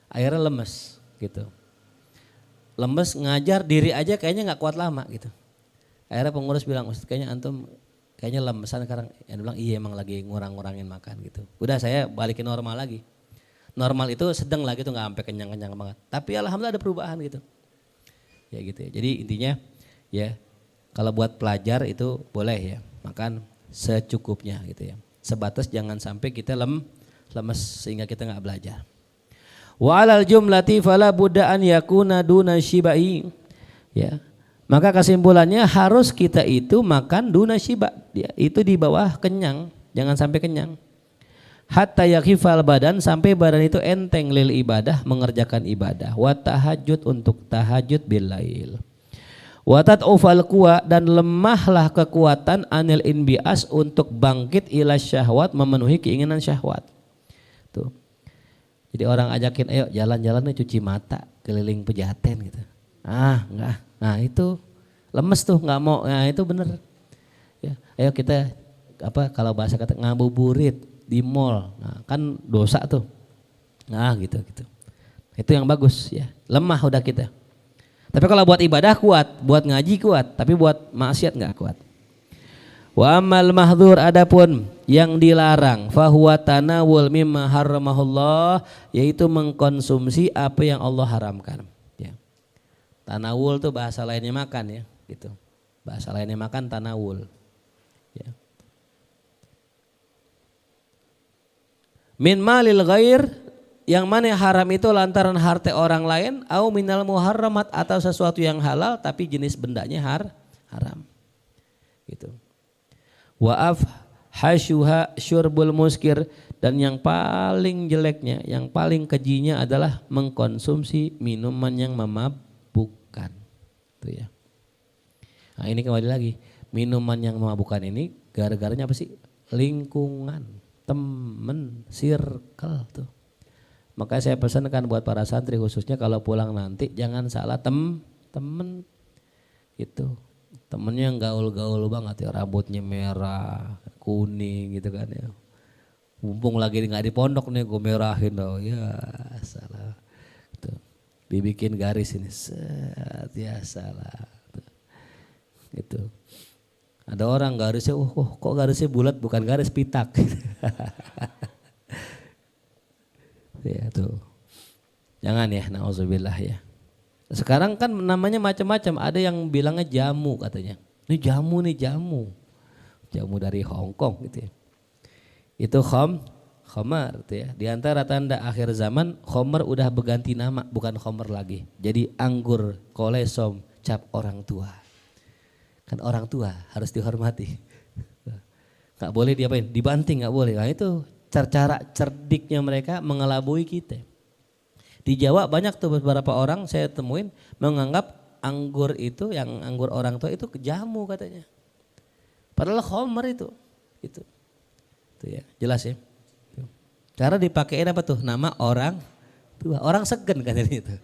akhirnya lemes gitu. Lemes, ngajar diri aja kayaknya enggak kuat lama gitu. Akhirnya pengurus bilang, "Ustaz, kayaknya antum kayaknya lemesan sekarang." Dia bilang, "Iya emang lagi ngurangin makan gitu." Udah saya balikin normal lagi. Normal itu sedang lah gitu, nggak sampai kenyang-kenyang banget. Tapi alhamdulillah ada perubahan gitu. Ya gitu ya. Jadi intinya ya Kalau buat pelajar itu boleh ya, makan secukupnya gitu ya. Sebatas jangan sampai kita lemes sehingga kita nggak belajar. Wa alal jumlati fala budda an yakuna duna shibai. Ya. Maka kesimpulannya harus kita itu makan duna shiba, ya, itu di bawah kenyang, jangan sampai kenyang. Hatta yakhifal badan, sampai badan itu enteng lil ibadah, mengerjakan ibadah. Wa tahajud, untuk tahajud bil lail. Watat ufal kuwa, dan lemahlah kekuatan anil inbias, untuk bangkit ila syahwat, memenuhi keinginan syahwat. Tuh. Jadi orang ajakin ayo jalan-jalan cuci mata keliling Pejaten gitu. Enggak. Nah itu lemes tuh, nggak mau. Nah itu bener. Ya, ayo kita kalau bahasa kata ngabuburit di mall. Nah, kan dosa tuh. Nah gitu. Itu yang bagus ya. Lemah udah kita. Tapi kalau buat ibadah kuat, buat ngaji kuat, tapi buat maksiat nggak kuat. Wa amal mahdzur, adapun yang dilarang, fahuwa tanawul mimma harramahullah, yaitu mengkonsumsi apa yang Allah haramkan. Ya. Tanawul tuh bahasa lainnya makan ya, gitu. Bahasa lainnya makan tanawul. Ya. Min malil ghair, yang mana haram itu lantaran harta orang lain, au minal muharramat, atau sesuatu yang halal tapi jenis bendanya haram. Gitu. Wa afhashuha syurbul muskir, dan yang paling jeleknya, yang paling kejinya adalah mengkonsumsi minuman yang memabukkan. Itu ya. Nah, ini kembali lagi, minuman yang memabukkan ini gara-garanya apa sih? Lingkungan, temen, circle tuh. Makanya saya pesankan buat para santri khususnya kalau pulang nanti jangan salah temen gitu. Temennya yang gaul-gaul banget ya, rambutnya merah, kuning gitu kan ya. Mumpung lagi nggak di pondok nih gue merahin dong, ya salah. Gitu. Dibikin garis ini, set, ya salah. Gitu. Ada orang garisnya, kok garisnya bulat bukan garis pitak. Ya tuh. Jangan ya, na'udzubillah ya. Sekarang kan namanya macam-macam, ada yang bilangnya jamu katanya. Ini jamu. Jamu dari Hong Kong gitu ya. Itu khamar gitu ya. Di antara tanda akhir zaman, khamar udah berganti nama, bukan khamar lagi. Jadi anggur kolesom cap orang tua. Kan orang tua harus dihormati. Gak boleh diapain? Dibanting gak boleh. Nah itu cara cerdiknya mereka mengelabui kita. Di Jawa banyak tuh beberapa orang saya temuin menganggap anggur itu, yang anggur orang tua itu jamu katanya. Padahal khamar itu. Itu ya, jelas ya. Cara dipakein apa tuh? Nama orang tua. Orang segen kan itu.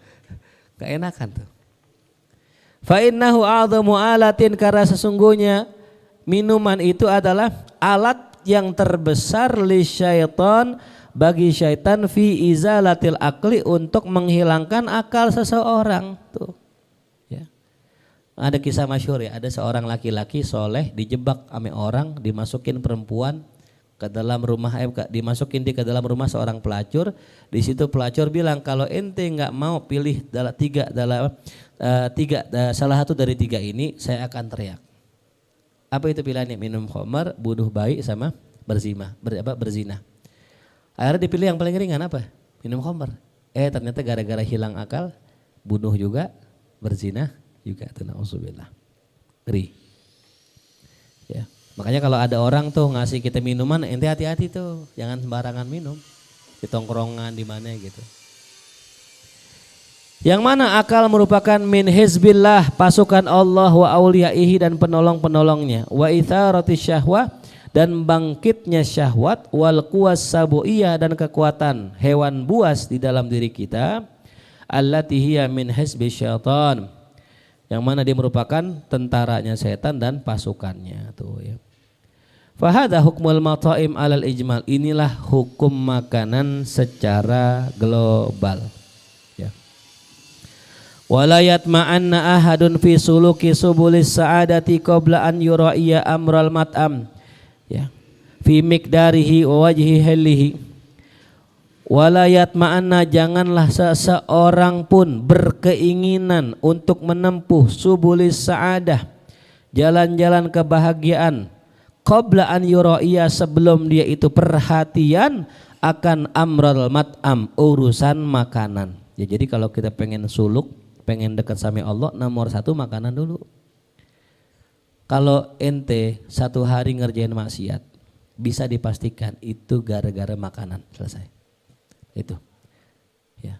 Gak enakan tuh. Fa innahu a'dhamu alatin, karena sesungguhnya minuman itu adalah alat yang terbesar li syaitan, bagi syaitan, fi izalatil akli, untuk menghilangkan akal seseorang tuh. Ya. Ada kisah masyhur ya, ada seorang laki-laki soleh dijebak sama orang, dimasukin perempuan ke dalam rumah, dimasukin ke dalam rumah seorang pelacur. Di situ pelacur bilang, kalau ente nggak mau pilih salah satu dari tiga ini, saya akan teriak. Apa itu pilihannya? Minum khamar, bunuh bayi, sama berzina. Akhirnya dipilih yang paling ringan apa? Minum khamar. Ternyata gara-gara hilang akal, bunuh juga, berzina juga. Na'udzubillah. Ngeri. Ya. Makanya kalau ada orang tuh ngasih kita minuman, ente hati-hati tuh, jangan sembarangan minum. Di tongkrongan di mana gitu. Yang mana akal merupakan min hizbillah, pasukan Allah, wa auliyaihi, dan penolong-penolongnya, wa itharati syahwah, dan bangkitnya syahwat, wal quwas sabuiyah, dan kekuatan hewan buas di dalam diri kita, allati hiya min hizbi syaitan, yang mana dia merupakan tentaranya setan dan pasukannya tuh ya. Fahadha hukmul mata'im alal ijmal, inilah hukum makanan secara global. Wala yatma'anna ahadun fi suluki subulis sa'adati qabla an yura'iya amral mat'am, ya, fi miqdarihi wa wajhi halihi. Wala yatma'anna, janganlah seseorang pun berkeinginan untuk menempuh subulis sa'adah, jalan-jalan kebahagiaan, qabla an yuraiya sebelum dia itu perhatian akan amral mat'am urusan makanan. Ya jadi kalau kita pengen suluk, pengen dekat sama Allah, nomor satu makanan dulu. Kalau ente satu hari ngerjain maksiat, bisa dipastikan itu gara-gara makanan, selesai. Itu. Ya.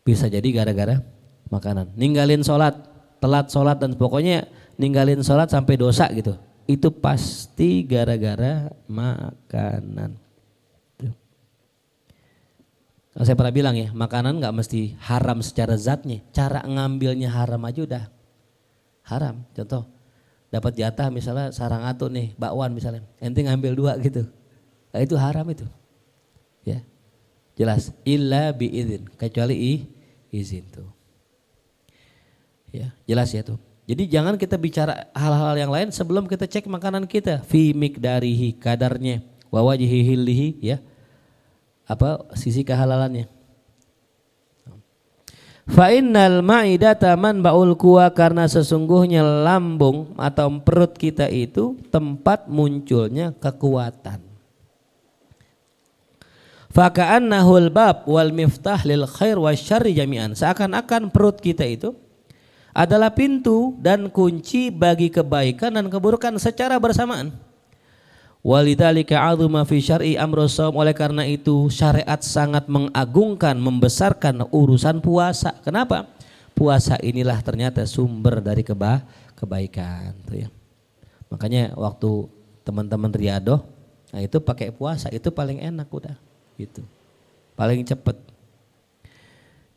Bisa jadi gara-gara makanan. Ninggalin sholat, telat sholat dan pokoknya ninggalin sholat sampai dosa gitu. Itu pasti gara-gara makanan. Tuh. Saya pernah bilang ya, makanan gak mesti haram secara zatnya. Cara ngambilnya haram aja udah haram. Contoh, dapat jatah misalnya sarang atu nih, bakwan misalnya, ente ngambil 2 gitu, nah, itu haram itu, ya jelas. Illa biizin, kecuali izin tuh, ya jelas ya tuh. Jadi jangan kita bicara hal-hal yang lain sebelum kita cek makanan kita, fi miqdarihi, kadarnya, wa wajhihi hillihi, ya apa sisi kehalalannya. Fa innal ma'idata manba'ul quwa, karena sesungguhnya lambung atau perut kita itu tempat munculnya kekuatan. Fa ka'annahul bab wal miftah lil khair wasyarri jami'an, seakan-akan perut kita itu adalah pintu dan kunci bagi kebaikan dan keburukan secara bersamaan. Walidzalika 'azuma fi syar'i amru shaum, oleh karena itu syariat sangat mengagungkan, membesarkan urusan puasa. Kenapa? Puasa inilah ternyata sumber dari kebaikan tuh ya. Makanya waktu teman-teman riadoh, nah itu pakai puasa itu paling enak udah gitu. Paling cepet.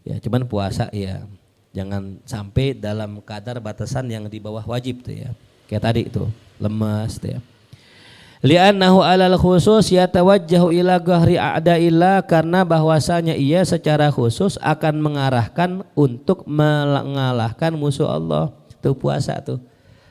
Ya cuman puasa ya jangan sampai dalam kadar batasan yang di bawah wajib tuh ya. Kayak tadi itu lemas tuh ya. Li'annahu alal khusus yatawajjahu ila ghahri a'da'illah, karena bahwasanya ia secara khusus akan mengarahkan untuk mengalahkan musuh Allah. Tuh puasa tuh.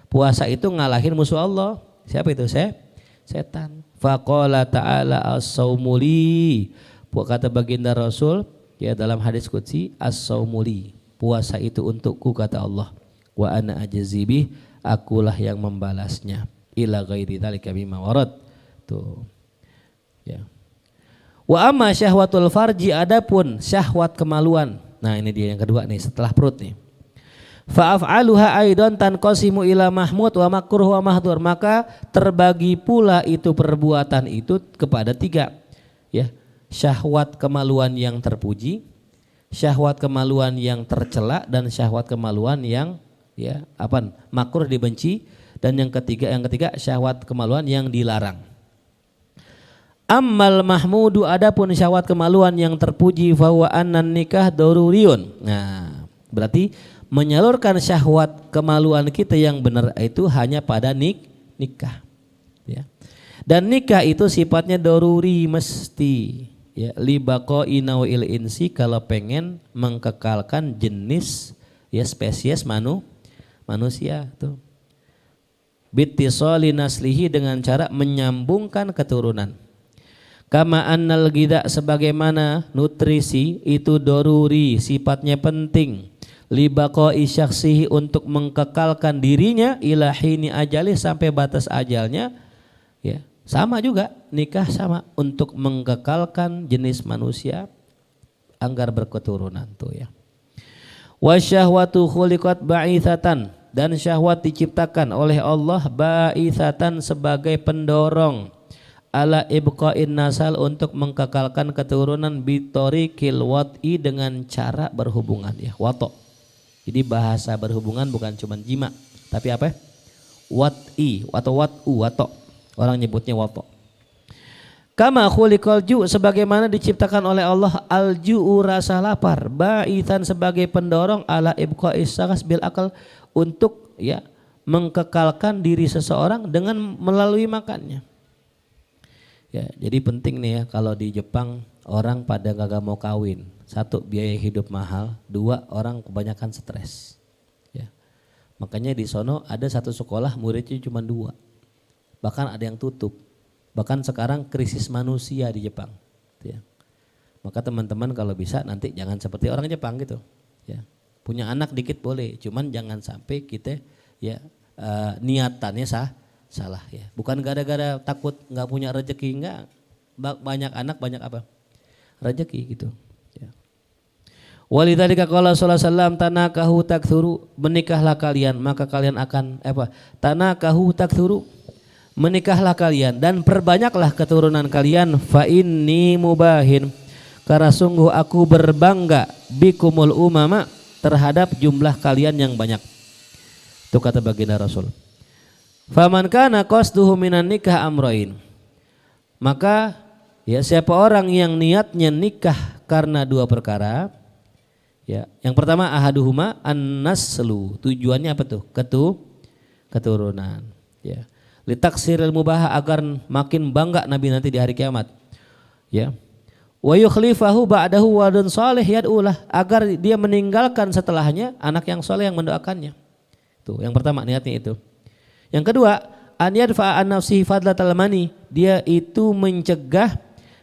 Puasa itu ngalahin musuh Allah. Siapa itu? Setan. Faqala ta'ala as-saumuli. Kata baginda Rasul ya dalam hadis qudsi, as-saumuli. Puasa itu untukku kata Allah. Wa ana ajzibih, akulah yang membalasnya. Ila ghairi dzalika bima warad tuh ya. Wa amma syahwatul farji, adapun syahwat kemaluan, nah ini dia yang kedua nih setelah perut nih. Fa af'aluha aidan tanqasimu ila mahmud wa makruh wa mahdur, maka terbagi pula itu perbuatan itu kepada 3 ya. Syahwat kemaluan yang terpuji, syahwat kemaluan yang tercela, dan syahwat kemaluan yang ya apa makruh dibenci. Dan yang ketiga syahwat kemaluan yang dilarang. Ammal mahmudu, adapun syahwat kemaluan yang terpuji, fahuwa annan nikah daruriyun. Nah, berarti menyalurkan syahwat kemaluan kita yang benar itu hanya pada nikah. Ya. Dan nikah itu sifatnya daruri, mesti. Ya, libaqa'i nawil insi, kalau pengen mengkekalkan jenis ya spesies manusia tuh. Bittisali naslihi, dengan cara menyambungkan keturunan. Kama annal ghidha, sebagaimana nutrisi itu doruri, sifatnya penting. Libaqa'i syakhsihi, untuk mengkekalkan dirinya, ilahini ajali, sampai batas ajalnya. Ya, sama juga nikah sama untuk mengkekalkan jenis manusia agar berketurunan tuh ya. Wasyahwatu khuliqat ba'itsatan, dan syahwat diciptakan oleh Allah ba'itsatan, sebagai pendorong, ala ibqa'in nasal, untuk mengkekalkan keturunan, bitoriqil wat'i, dengan cara berhubungan ya, wato. Jadi bahasa berhubungan bukan cuma jima, tapi apa? Wat'i atau wato. Orang nyebutnya wato. Kama khuliqal ju', sebagaimana diciptakan oleh Allah al-ju'u, rasa lapar, ba'itsan, sebagai pendorong, ala ibqa'is saghas bil akal, untuk ya mengkekalkan diri seseorang dengan melalui makannya. Ya, jadi penting nih ya, kalau di Jepang orang pada gak mau kawin. 1, biaya hidup mahal. 2, orang kebanyakan stres. Ya. Makanya di sono ada satu sekolah muridnya cuma 2. Bahkan ada yang tutup. Bahkan sekarang krisis manusia di Jepang. Ya. Maka teman-teman kalau bisa nanti jangan seperti orang Jepang gitu. Ya. Punya anak dikit boleh, cuman jangan sampai kita ya niatannya salah ya. Bukan gara-gara takut nggak punya rezeki, enggak. Banyak anak banyak apa? Rezeki gitu. Ya. Walidzalika qala sallallahu alaihi wasallam tanakahu taktsuru, menikahlah kalian maka kalian akan tanakahu taktsuru, menikahlah kalian dan perbanyaklah keturunan kalian, fa inni mubahin, karena sungguh aku berbangga bikumul umama, terhadap jumlah kalian yang banyak. Itu kata baginda Rasul. Faman kana qasduhu minan nikah amrain, maka ya siapa orang yang niatnya nikah karena dua perkara, ya yang pertama ahaduhuma an-naslu, tujuannya apa tuh? Keturunan, ya litaksiril mubah, agar makin bangga Nabi nanti di hari kiamat, ya wa yukhlifahu ba'dahu waladun salih yad'ulah, agar dia meninggalkan setelahnya anak yang soleh yang mendoakannya. Tuh yang pertama niatnya itu. Yang kedua, an yadfa'a an nafsihi fadlatal mani, dia itu mencegah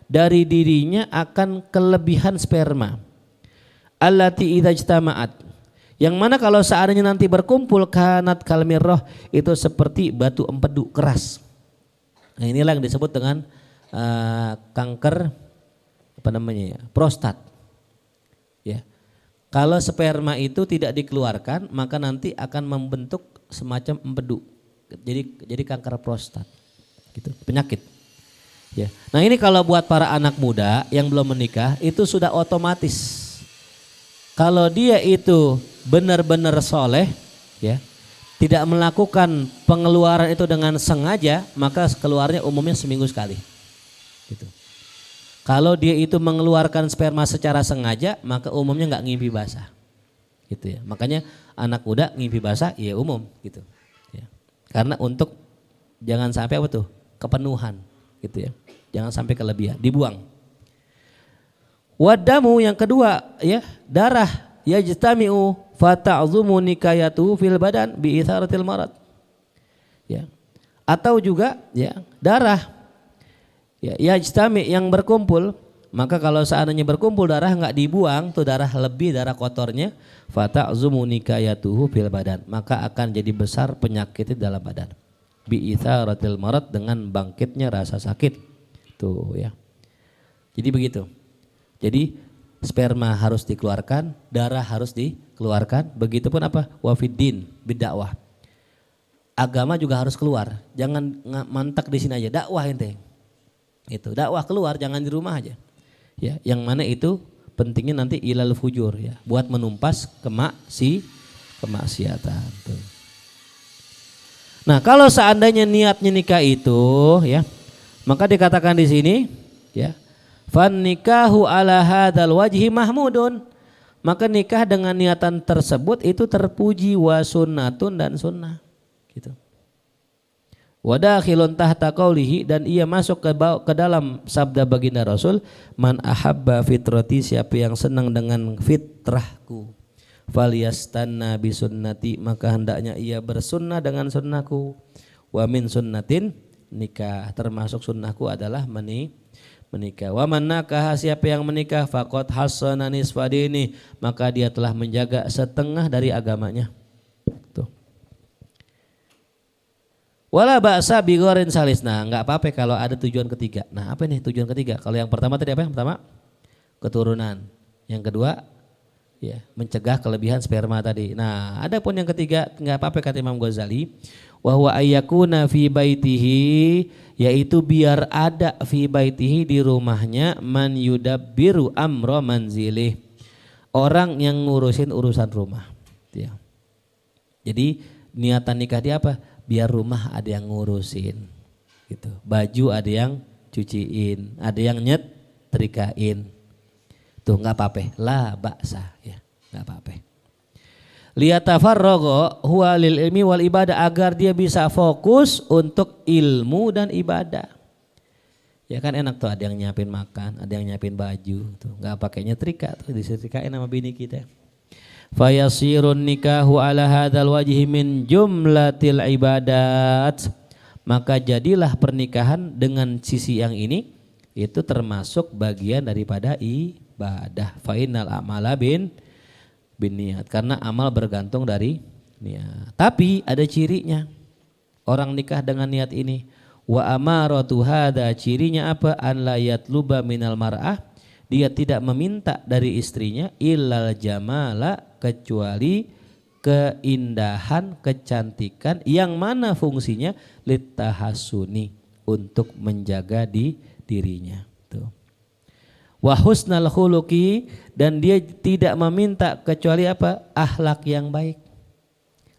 dari dirinya akan kelebihan sperma. Allati idza ijtama'at, yang mana kalau seandainya nanti berkumpul kanat kalmirroh, itu seperti batu empedu keras. Nah inilah yang disebut dengan kanker prostat. Ya. Kalau sperma itu tidak dikeluarkan maka nanti akan membentuk semacam empedu. Jadi kanker prostat. Gitu, penyakit. Ya. Nah, ini kalau buat para anak muda yang belum menikah itu sudah otomatis. Kalau dia itu benar-benar soleh, ya, tidak melakukan pengeluaran itu dengan sengaja, maka keluarnya umumnya seminggu sekali. Gitu. Kalau dia itu mengeluarkan sperma secara sengaja, maka umumnya nggak ngimpi basah, gitu ya. Makanya anak muda ngimpi basah, ya umum, gitu. Ya. Karena untuk jangan sampai kepenuhan, gitu ya. Jangan sampai kelebihan, dibuang. Wadamu yang kedua, ya darah, yajtami'u fata'zumu nikayatu fil badan bi itharatil marad. Ya. Atau juga ya darah, ya yajtami yang berkumpul, maka kalau seandainya berkumpul darah nggak dibuang, tuh darah lebih, darah kotornya, fata'zumu nikayatuhu fil badan, maka akan jadi besar penyakit di dalam badan. Bi itharatil marad, dengan bangkitnya rasa sakit. Tuh ya. Jadi begitu. Jadi sperma harus dikeluarkan, darah harus dikeluarkan, begitupun wafiddin bidakwah. Agama juga harus keluar. Jangan mantak di sini aja, dakwah ente. Itu dakwah keluar, jangan di rumah aja. Ya, yang mana itu pentingnya nanti ilal fujur, ya, buat menumpas kemaksiatan. Tuh. Nah, kalau seandainya niatnya nikah itu, ya, maka dikatakan di sini, ya, fan nikahu ala hadzal wajhi mahmudun, maka nikah dengan niatan tersebut itu terpuji, wa sunnatun, dan sunnah, gitu. Wadakhilun tahta qaulihi, dan ia masuk ke dalam sabda baginda Rasul, man ahabba fitrati, siapa yang senang dengan fitrahku, falyastanna bi sunnati, maka hendaknya ia bersunnah dengan sunnahku. Wa min sunnatin nikah, termasuk sunnahku adalah menikah. Wa man nakaha, siapa yang menikah, faqad hassana nisfa dini, maka dia telah menjaga setengah dari agamanya. Tuh. Wala ba'sa bi gharin salis. Nah, enggak apa-apa kalau ada tujuan ketiga. Nah, apa nih tujuan ketiga? Kalau yang pertama tadi apa? Yang pertama keturunan. Yang kedua ya, mencegah kelebihan sperma tadi. Nah, ada pun yang ketiga, enggak apa-apa kata Imam Ghazali, wa huwa ayyakuna fi baitihi, yaitu biar ada fi baitihi, di rumahnya, man yudabbiru amra manzilih, orang yang ngurusin urusan rumah. Ya. Jadi niatan nikah dia apa? Biar rumah ada yang ngurusin, gitu. Baju ada yang cuciin, ada yang nyetrikain. Tuh nggak apa-apa, la ba'sa, ya nggak apa-apa. Liyatafarragha huwa lil ilmi wal ibadah, agar dia bisa fokus untuk ilmu dan ibadah. Ya kan enak tuh, ada yang nyiapin makan, ada yang nyiapin baju, tuh nggak pakai nyetrika, tuh disetrikain sama bini kita. Fayasirun nikahu ala hadzal wajhi min jumlatil ibadat, maka jadilah pernikahan dengan sisi yang ini itu termasuk bagian daripada ibadah. Fa innal a'mala bin niat, karena amal bergantung dari Ya. Tapi ada cirinya. Orang nikah dengan niat ini. Wa amaratu hada, cirinya apa? An la yatluba minal mar'ah, dia tidak meminta dari istrinya illal jamala, kecuali keindahan, kecantikan yang mana fungsinya litahasuni, untuk menjaga dirinya. Tuh. Wa husnal khuluqi, dan dia tidak meminta kecuali apa? Akhlak yang baik.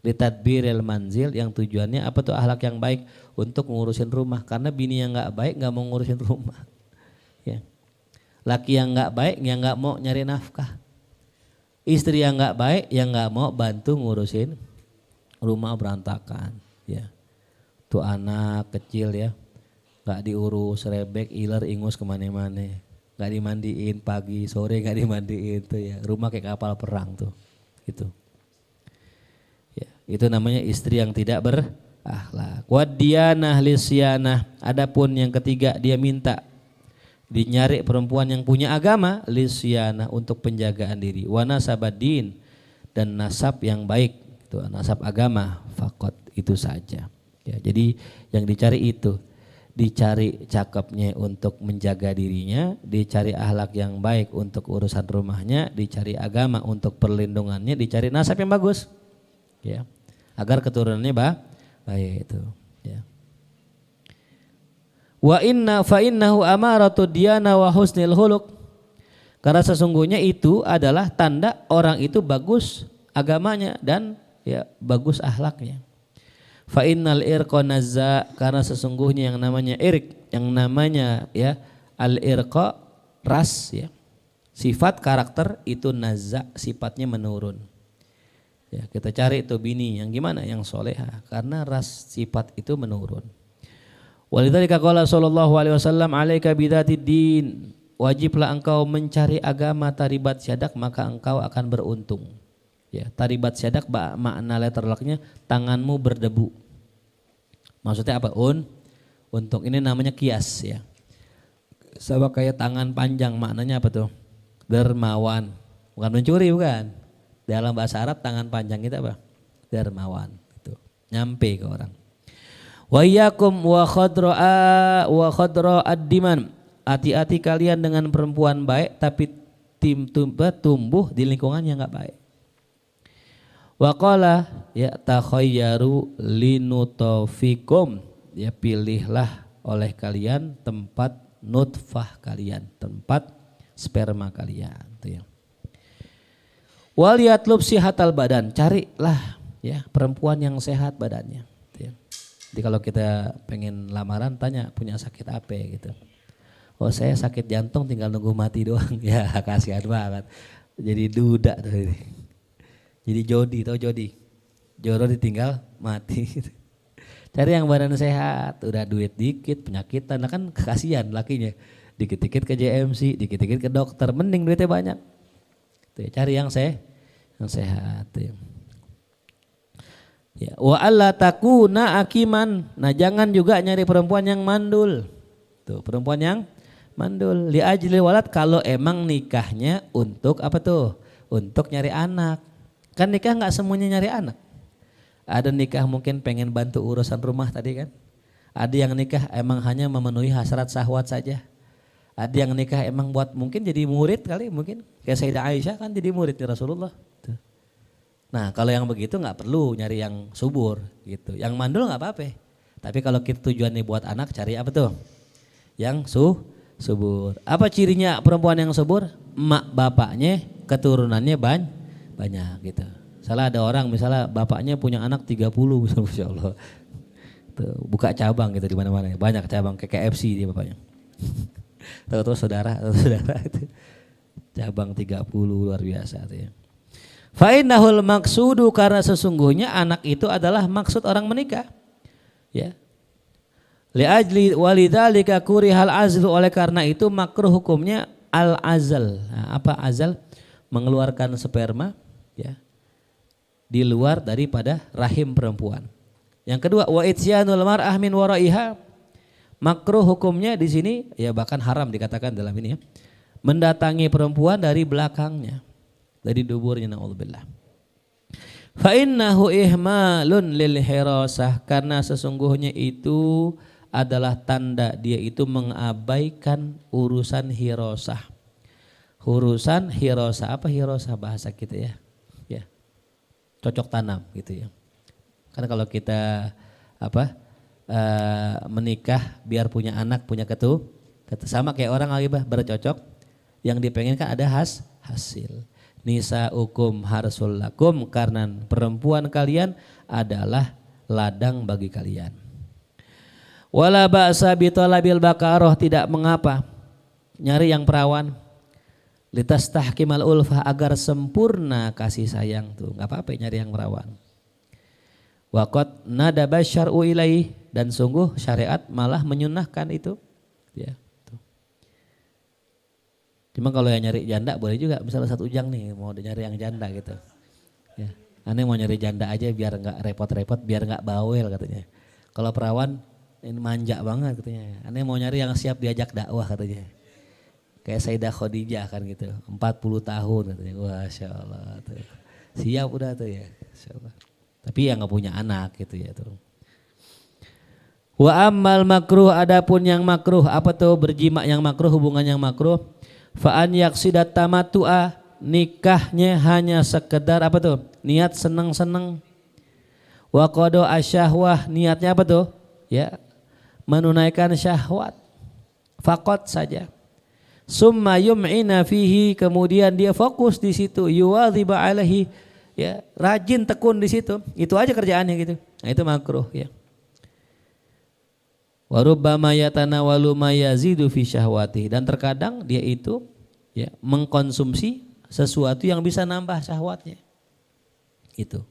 Litadbiril manzil, yang tujuannya apa tuh akhlak yang baik? Untuk ngurusin rumah, karena bini yang nggak baik nggak mau ngurusin rumah. Ya. Laki yang nggak baik yang nggak mau nyari nafkah. Istri yang nggak baik yang nggak mau bantu ngurusin rumah berantakan. Ya. Tuh anak kecil ya, nggak diurus, rebek, iler, ingus kemana-mana, nggak dimandiin pagi sore, nggak dimandiin tuh ya, rumah kayak kapal perang tuh, gitu. Ya, itu namanya istri yang tidak berakhlak. Wadiyanah lisyanah, adapun yang ketiga dia minta, dinyari perempuan yang punya agama, lisyanah, untuk penjagaan diri, wa nasabadin, dan nasab yang baik, itu nasab agama, fakot, itu saja. Ya, jadi yang dicari itu, dicari cakepnya untuk menjaga dirinya, dicari akhlak yang baik untuk urusan rumahnya, dicari agama untuk perlindungannya, dicari nasab yang bagus. Ya, agar keturunannya baik itu. Ya. Wa inna fa innahu amaratu diyana wa husnil khuluq, karena sesungguhnya itu adalah tanda orang itu bagus agamanya dan ya bagus akhlaknya. Fa innal irqa nazza, karena sesungguhnya yang namanya irq, yang namanya ya al irqa, ras ya, sifat karakter itu nazza, sifatnya menurun. Ya, kita cari itu bini yang gimana, yang soleha, karena ras sifat itu menurun. Walidzalika qala sallallahu alaihi wasallam, alaika bidzatid din, wajiblah engkau mencari agama taribat syadak, maka engkau akan beruntung. Ya, taribat syadak makna letterlocknya tanganmu berdebu. Maksudnya apa? Untung, ini namanya kias ya. Sama kayak tangan panjang, maknanya apa tuh? Dermawan, bukan mencuri, bukan. Dalam bahasa Arab tangan panjang itu apa? Dermawan, itu nyampe ke orang. Wa iyyakum wa khadra ad-diman, hati-hati kalian dengan perempuan baik tapi tumbuh di lingkungan yang enggak baik. Wa qala ya takhayyaru linutafikum, ya pilihlah oleh kalian tempat nutfah kalian, tempat sperma kalian, itu ya. Waliyatlub sihatal badan, carilah ya perempuan yang sehat badannya. Ya. Jadi kalau kita pengen lamaran tanya punya sakit apa gitu. Oh saya sakit jantung tinggal nunggu mati doang. Ya kasihan banget. Jadi duda tuh ini. Jadi jodi, tau jodi. Jodoh ditinggal mati. Cari yang badan sehat, udah duit dikit, penyakitan, nah kan kasihan lakinya. Dikit-dikit ke JMC, dikit-dikit ke dokter, mending duitnya banyak. Tuh, cari yang sehat. Ya, wa alla takuna akiman. Nah, jangan juga nyari perempuan yang mandul. Tuh, perempuan yang mandul. Li ajli walad, kalau emang nikahnya untuk apa tuh? Untuk nyari anak. Kan nikah enggak semuanya nyari anak. Ada nikah mungkin pengen bantu urusan rumah tadi kan. Ada yang nikah emang hanya memenuhi hasrat syahwat saja. Ada yang nikah emang buat mungkin jadi murid kali mungkin. Kayak Sayyidah Aisyah kan jadi murid di Rasulullah. Tuh. Nah kalau yang begitu nggak perlu nyari yang subur gitu. Yang mandul nggak apa-apa. Tapi kalau kita tujuannya buat anak cari apa tuh? Yang subur. Apa cirinya perempuan yang subur? Mak bapaknya keturunannya banyak gitu. Salah ada orang misalnya bapaknya punya anak 30 misalnya, Masya Allah. Tuh, buka cabang gitu di mana-mana. Banyak cabang kayak KFC dia bapaknya. Tahu-tahu saudara itu cabang 30 luar biasa tuh ya. Fa innahul maqsudu, karena sesungguhnya anak itu adalah maksud orang menikah. Ya. Li ajli walidzalika kurihal azlu, oleh karena itu makruh hukumnya al azal. Nah, apa azal? Mengeluarkan sperma ya di luar daripada rahim perempuan. Yang kedua wa ityanul mar'ah min waraiha, makruh hukumnya di sini ya bahkan haram dikatakan dalam ini ya. Mendatangi perempuan dari belakangnya, dari duburnya, naudzubillah. Fa innahu ihmalun lil hirasah, karena sesungguhnya itu adalah tanda dia itu mengabaikan urusan hirasah. Urusan hirasah, apa hirasah bahasa kita ya? Ya. Cocok tanam gitu ya. Karena kalau kita menikah biar punya anak, punya sama kayak orang lagi bercocok, yang dipengen kan ada hasil. Nisaukum harsul lakum, karena perempuan kalian adalah ladang bagi kalian. Wala ba'sa bi talabil baqarah, tidak mengapa nyari yang perawan. Litastahkimal ulfah, agar sempurna kasih sayang tuh, enggak apa-apa nyari yang perawan. Waqad nadaba syar'u ilaih, dan sungguh syariat malah menyunahkan itu ya. Cuma kalau yang nyari janda boleh juga, misalnya satu ujang nih mau nyari yang janda gitu. Ya. Aneh mau nyari janda aja biar nggak repot-repot, biar nggak bawel katanya. Kalau perawan ini manja banget katanya. Aneh mau nyari yang siap diajak dakwah katanya. Kayak Sayyidah Khadijah kan gitu, 40 tahun katanya. Wah, Masya Allah tuh. Siap udah tuh ya. Masya Allah. Tapi yang nggak punya anak gitu ya tuh. Wa ammal makruh, adapun yang makruh apa tuh, berjima yang makruh, hubungan yang makruh. Fa'an yaksidat tamatu'a, nikahnya hanya sekedar apa tuh, niat seneng-seneng. Wa qado asyahwah, niatnya apa tuh, ya menunaikan syahwat, faqat saja. Summa yum'ina fihi, kemudian dia fokus di situ, yuwadhiba alaihi, ya rajin tekun di situ, itu aja kerjaannya gitu. Nah itu makruh ya. Wa rubbama yatanawalu ma yazidu fi syahwati, dan terkadang dia itu ya mengkonsumsi sesuatu yang bisa nambah syahwatnya. Itu.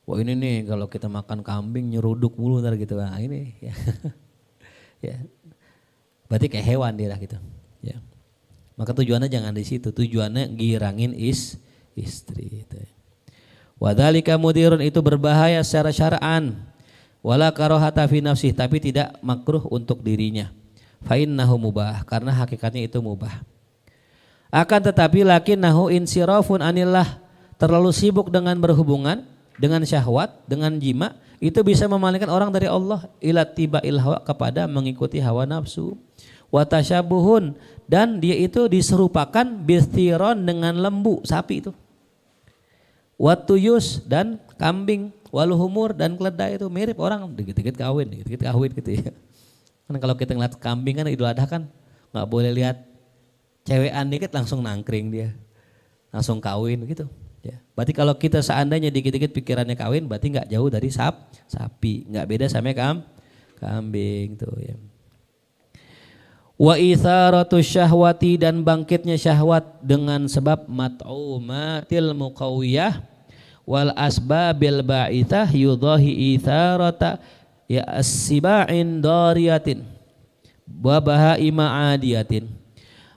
Wah ini nih kalau kita makan kambing nyeruduk mulu ntar gitu. Nah ini ya. Ya. Berarti kayak hewan dia lah gitu. Ya. Maka tujuannya jangan di situ, tujuannya girangin istri itu. Wa dzalika mudirun, itu berbahaya secara syar'an. Wala karohata fi nafsih, tapi tidak makruh untuk dirinya. Fa innahu mubah, karena hakikatnya itu mubah. Akan tetapi lakinnahu insirafun anillah, terlalu sibuk dengan berhubungan, dengan syahwat, dengan jima, itu bisa memalingkan orang dari Allah ila tiba'il hawa, kepada mengikuti hawa nafsu. Wa tasyabuhun, dan dia itu diserupakan bithiron, dengan lembu, sapi itu. Wa tuyus, dan kambing. Waluhumur, dan keledai, itu mirip orang, dikit-dikit kawin gitu ya. Kan kalau kita ngeliat kambing kan Idul Adha kan nggak boleh lihat cewekan dikit langsung nangkring dia, langsung kawin gitu. Ya. Berarti kalau kita seandainya dikit-dikit pikirannya kawin, berarti nggak jauh dari sapi, nggak beda sama kambing tuh ya. Wa itsaratu syahwati, dan bangkitnya syahwat dengan sebab mat'umatil muqawiyah wal asbabil ba'ithah yudahi itharata ya as-siba'in dariyatin wa bahaima adiyatin.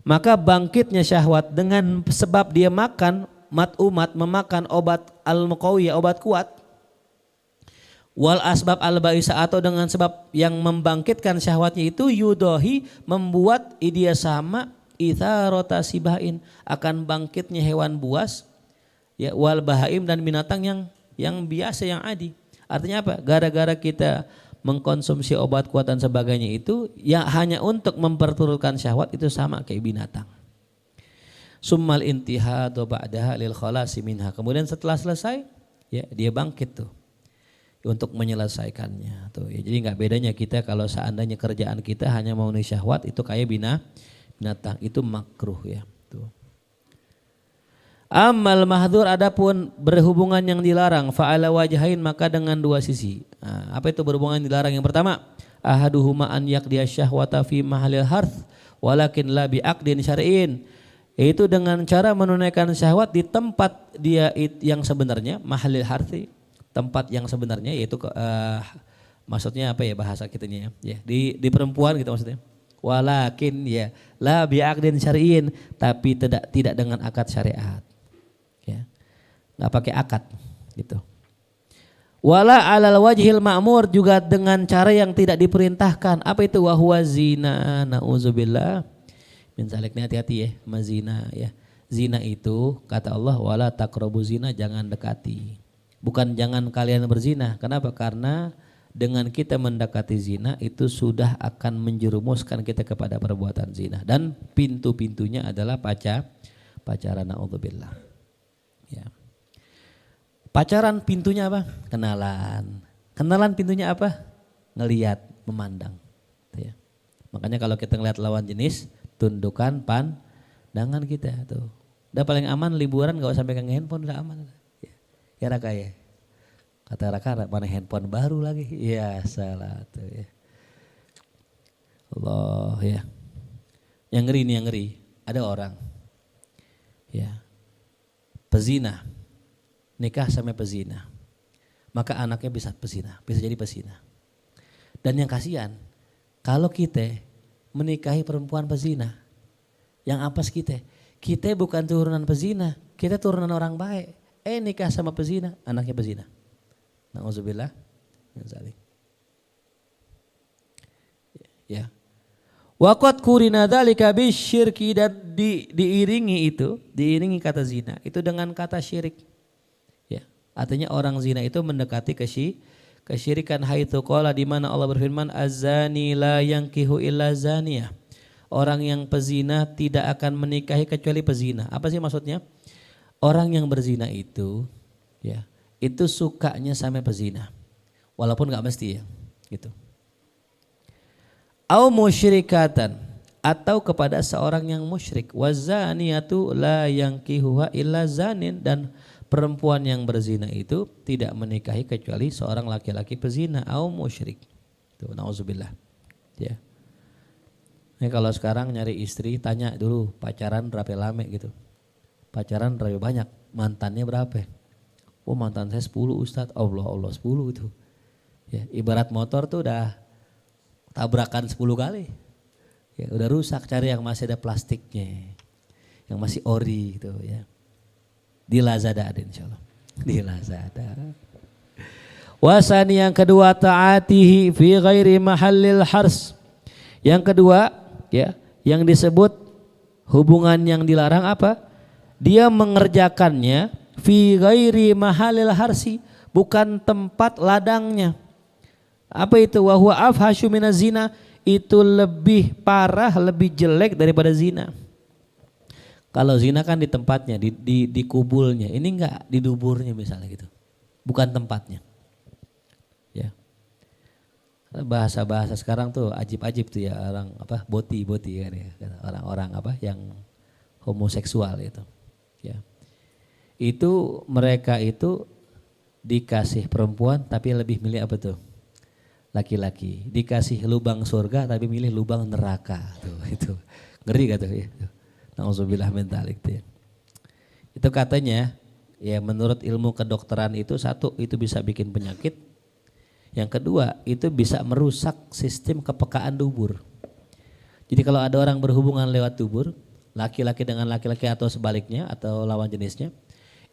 Maka bangkitnya syahwat dengan sebab dia makan mat'umat, memakan obat al-muqawiyah, obat kuat, wal asbab al-ba'isa, atau dengan sebab yang membangkitkan syahwatnya itu yudahi, membuat dia sama itharata sibain, akan bangkitnya hewan buas, ya wal bahaim, dan binatang yang biasa, yang adi. Artinya apa? Gara-gara kita mengkonsumsi obat kuat dan sebagainya itu ya hanya untuk memperturutkan syahwat, itu sama kayak binatang. Summal intihadu ba'daha lil khalasi minha, kemudian setelah selesai ya dia bangkit tuh untuk menyelesaikannya tuh ya. Jadi nggak bedanya kita kalau seandainya kerjaan kita hanya memenuhi syahwat, itu kayak binatang, itu makruh ya tuh. Amal mahdzur, adapun berhubungan yang dilarang, fa'ala wajhain, maka dengan dua sisi. Nah, apa itu berhubungan yang dilarang? Yang pertama, ahaduhuma an yaqdiya syahwata fi mahalil harth walakin la bi aqdin syar'in, yaitu dengan cara menunaikan syahwat di tempat dia yang sebenarnya, mahalil harthi, tempat yang sebenarnya, yaitu maksudnya apa ya bahasa kitanya ya, di perempuan gitu maksudnya. Walakin ya la bi aqdin syar'in, tapi tidak dengan akad syariat. Ya, nggak pakai akad gitu. Wala alal wajhil ma'mur, juga dengan cara yang tidak diperintahkan. Apa itu? Wahwa zina, na'udzubillah min zaliknya, hati-hati ya sama zina ya. Zina itu kata Allah wala taqrabu zina, jangan dekati. Bukan jangan kalian berzina. Kenapa? Karena dengan kita mendekati zina itu sudah akan menjerumuskan kita kepada perbuatan zina. Dan pintu-pintunya adalah pacaran, na'udzubillah. Ya. Pacaran pintunya apa? Kenalan. Kenalan pintunya apa? Ngelihat, memandang. Ya. Makanya kalau kita ngelihat lawan jenis, tundukkan pandangan kita tuh. Udah paling aman liburan gak usah pegang handphone, udah aman. Ya Raka ya. Kata Raka mana handphone baru lagi. Ya salah tuh ya. Allah ya. Yang ngeri nih yang ngeri. Ada orang. Ya. Pezina. Nikah sama pezina. Maka anaknya bisa pezina. Bisa jadi pezina. Dan yang kasihan. Kalau kita menikahi perempuan pezina. Yang apes kita. Kita bukan turunan pezina. Kita turunan orang baik. Nikah sama pezina, anaknya pezina. Na'udzubillah. Ya. Waqad kurina dzalika bisyirki, dan diiringi kata zina itu dengan kata syirik. Ya. Artinya orang zina itu mendekati kesyirikan, haitsu qala, di mana Allah berfirman az-zani la yankihu illa zaniyah. Orang yang pezina tidak akan menikahi kecuali pezina. Apa sih maksudnya? Orang yang berzina itu, ya, itu sukanya sama pezina, walaupun nggak mesti ya, gitu. Au musyrikatan, atau kepada seorang yang musyrik. Wazaniyatu la yankihuha illa zanin, dan perempuan yang berzina itu tidak menikahi kecuali seorang laki-laki pezina, au musyrik. Tuh, nauzubillah. Ya. Ini kalau sekarang nyari istri, tanya dulu pacaran berapa lama gitu. Pacaran berapa banyak, mantannya berapa? Oh mantan saya 10 Ustadz, Allah 10 itu. Ya, ibarat motor tuh udah tabrakan 10 kali. Ya, udah rusak, cari yang masih ada plastiknya, yang masih ori gitu ya. Di Lazada ada insyaallah. Di Lazada. Wasani yang kedua taatihi fi ghairi mahallil hars. Yang kedua ya, yang disebut hubungan yang dilarang apa? Dia mengerjakannya fi ghairi mahalil harsi, bukan tempat ladangnya. Apa itu? Wa huwa afhasyu minaz zina, itu lebih parah, lebih jelek daripada zina. Kalau zina kan di tempatnya, di kubulnya. Ini enggak, di duburnya misalnya gitu. Bukan tempatnya. Ya. Bahasa-bahasa sekarang tuh ajib-ajib tuh ya, orang apa? Boti kan ya. Orang-orang apa yang homoseksual itu. Ya. Itu mereka itu dikasih perempuan tapi lebih milih apa tuh? Laki-laki. Dikasih lubang surga tapi milih lubang neraka tuh. Itu ngeri gak tuh ya? Nauzubillah min dzalik tuh ya. Itu katanya ya, menurut ilmu kedokteran itu, satu, itu bisa bikin penyakit. Yang kedua, itu bisa merusak sistem kepekaan dubur. Jadi kalau ada orang berhubungan lewat dubur, laki-laki dengan laki-laki atau sebaliknya atau lawan jenisnya,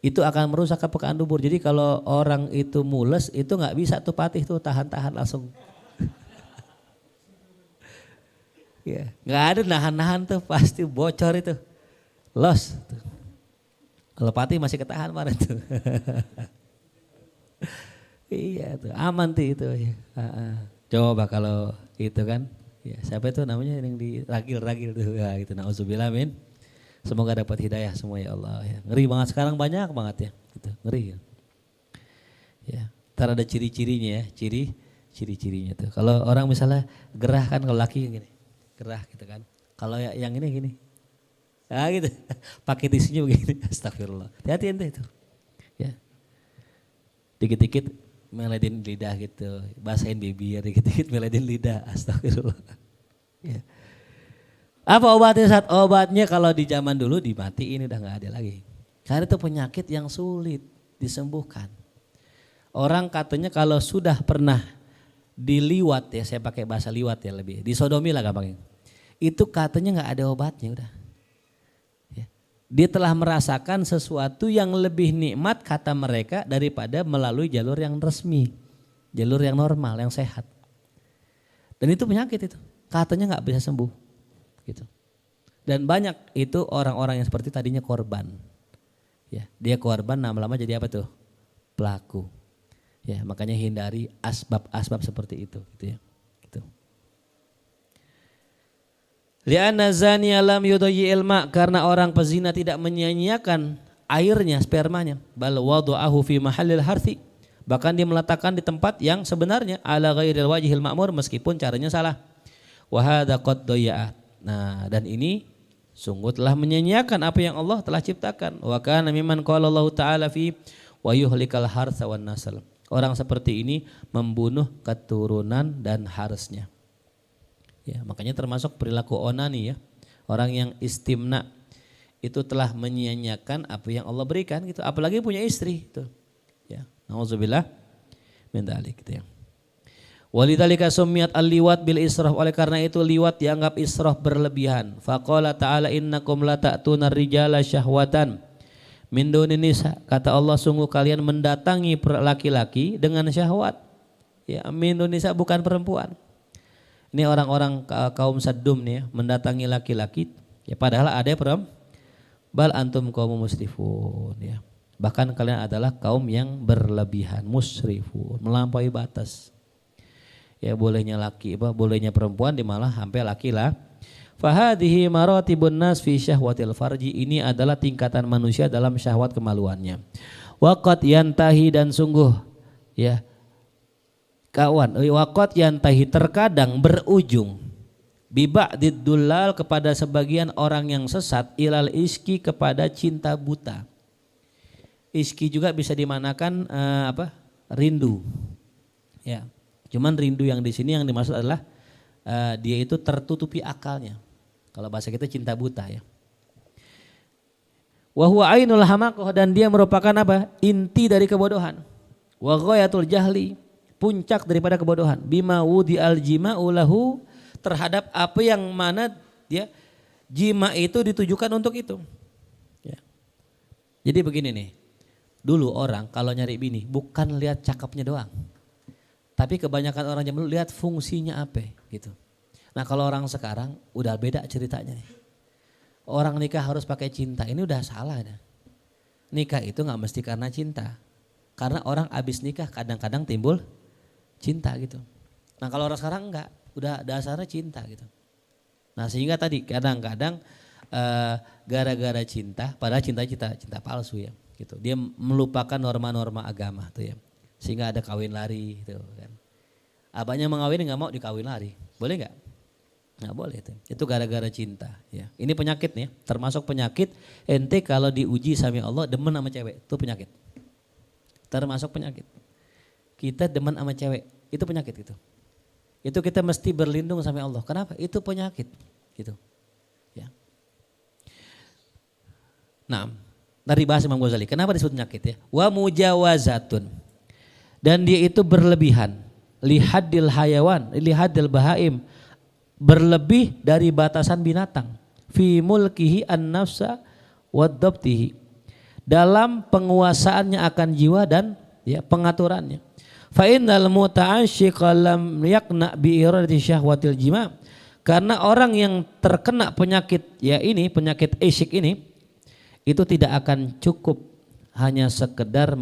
itu akan merusak kepekaan dubur. Jadi kalau orang itu mules, itu nggak bisa tuh patih tuh tahan-tahan langsung. Ya, nggak ada nahan-nahan tuh, pasti bocor itu, los. Kalau patih masih ketahan kemarin tuh. Iya tuh, aman tuh itu. Ya. Coba kalau itu kan. Ya, siapa itu namanya yang di ragil tuh ya, gitu. Nauzubillah min. Semoga dapat hidayah semua ya Allah ya. Ngeri banget sekarang, banyak banget ya. Gitu, ngeri ya. Ya, ntar ada ciri-cirinya ya, ciri-cirinya tuh. Kalau orang misalnya gerah kan, kalau laki gini. Gerah gitu kan. Kalau yang ini gini. Ah gitu. Pakai tisunya begini. Astagfirullah. Hati-hati ente itu. Ya. Dikit-dikit meledin lidah gitu, basahin bibir, dikit-dikit meledin lidah, astagfirullah. Ya. Apa obatnya saat? Obatnya kalau di zaman dulu dimatiin, udah gak ada lagi. Karena itu penyakit yang sulit disembuhkan. Orang katanya kalau sudah pernah diliwat ya, saya pakai bahasa liwat ya lebih, disodomi lah gampangnya. Itu katanya gak ada obatnya udah. Dia telah merasakan sesuatu yang lebih nikmat kata mereka daripada melalui jalur yang resmi, jalur yang normal, yang sehat. Dan itu penyakit itu, katanya nggak bisa sembuh, gitu. Dan banyak itu orang-orang yang seperti tadinya korban, ya dia korban lama-lama jadi apa tuh? pelaku. Ya, makanya hindari asbab-asbab seperti itu, gitu ya. Gitu. Li'anna zaniya lam yudayyi'il ma, karena orang pezina tidak menyia-nyiakan airnya, spermanya, bal wada'ahu fi mahallil harthi, bahkan dia meletakkan di tempat yang sebenarnya, ala ghairil wajhil ma'mur, meskipun caranya salah. Wa hadza qad dayya'at. Nah, dan ini sungguh telah menyia-nyiakan apa yang Allah telah ciptakan. Wa kana mimman qala Allah taala fi wa yuhlikal harsa wan nasl. Orang seperti ini membunuh keturunan dan harusnya. Ya, makanya termasuk perilaku onani ya. Orang yang istimna itu telah menyia-nyiakan apa yang Allah berikan gitu. Apalagi punya istri itu. Ya, nauzubillah min dzalik gitu ya. Walidzalika summiyat al-liwat bil israf, oleh karena itu liwat dianggap israf berlebihan. Faqala ta'ala innakum la ta'tuna rijala syahwatan min dunin nisa, kata Allah sungguh kalian mendatangi laki-laki dengan syahwat. Ya, min dunin nisa bukan perempuan. Ini orang-orang kaum Saddum nih ya, mendatangi laki-laki ya, padahal ada perempuan. Bal antum kaum musrifun ya. Bahkan kalian adalah kaum yang berlebihan, musrifun, melampaui batas. Ya, bolehnya laki, bolehnya perempuan di malah sampai laki lah. Fahadihi maratibun nas fi syahwatil farji, ini adalah tingkatan manusia dalam syahwat kemaluannya. Waqat yantahi, dan sungguh ya kawan, waqat yantahi, terkadang berujung biba'did dullal, kepada sebagian orang yang sesat, ilal iski, kepada cinta buta. Iski juga bisa dimanakan rindu. Ya. Cuman rindu yang di sini yang dimaksud adalah dia itu tertutupi akalnya. Kalau bahasa kita cinta buta ya. Wa huwa ainul hamaqah, dan dia merupakan apa? Inti dari kebodohan. Wa ghayatul jahli, puncak daripada kebodohan. Bima wudi al jima'u lahu, terhadap apa yang mana ya jima itu ditujukan untuk itu. Ya. Jadi begini nih. Dulu orang kalau nyari bini bukan lihat cakepnya doang. Tapi kebanyakan orang zaman dulu lihat fungsinya apa gitu. Nah, kalau orang sekarang udah beda ceritanya nih. Orang nikah harus pakai cinta, ini udah salah dah. Nikah itu nggak mesti karena cinta. Karena orang abis nikah kadang-kadang timbul cinta gitu. Nah, kalau orang sekarang enggak, udah dasarnya cinta gitu. Nah, sehingga tadi kadang-kadang gara-gara cinta, padahal cinta palsu ya gitu. Dia melupakan norma-norma agama tuh ya. Sehingga ada kawin lari gitu kan. Abahnya mengawin nggak mau dikawin lari, boleh nggak? Nggak boleh itu gara-gara cinta ya. Ini penyakit nih, termasuk penyakit ente kalau diuji sama Allah demen sama cewek, itu penyakit. Termasuk penyakit. Kita demen sama cewek, itu penyakit gitu. Itu kita mesti berlindung sama Allah. Kenapa? Itu penyakit gitu. Ya. Nah, dari bahasa Imam Ghazali, kenapa disebut penyakit ya? Wa mujawazatun. Dan dia itu berlebihan. Lihadil hayawan, lihadil bahaim, berlebih dari batasan binatang. Fi mulkihi an-nafsa waddabtihi, dalam penguasaannya akan jiwa dan ya pengaturannya. Fa innal muta'asyyiqa lam yaqna bi iradati syahwatil jima', karena orang yang terkena penyakit ya ini, penyakit isyik ini, itu tidak akan cukup hanya sekedar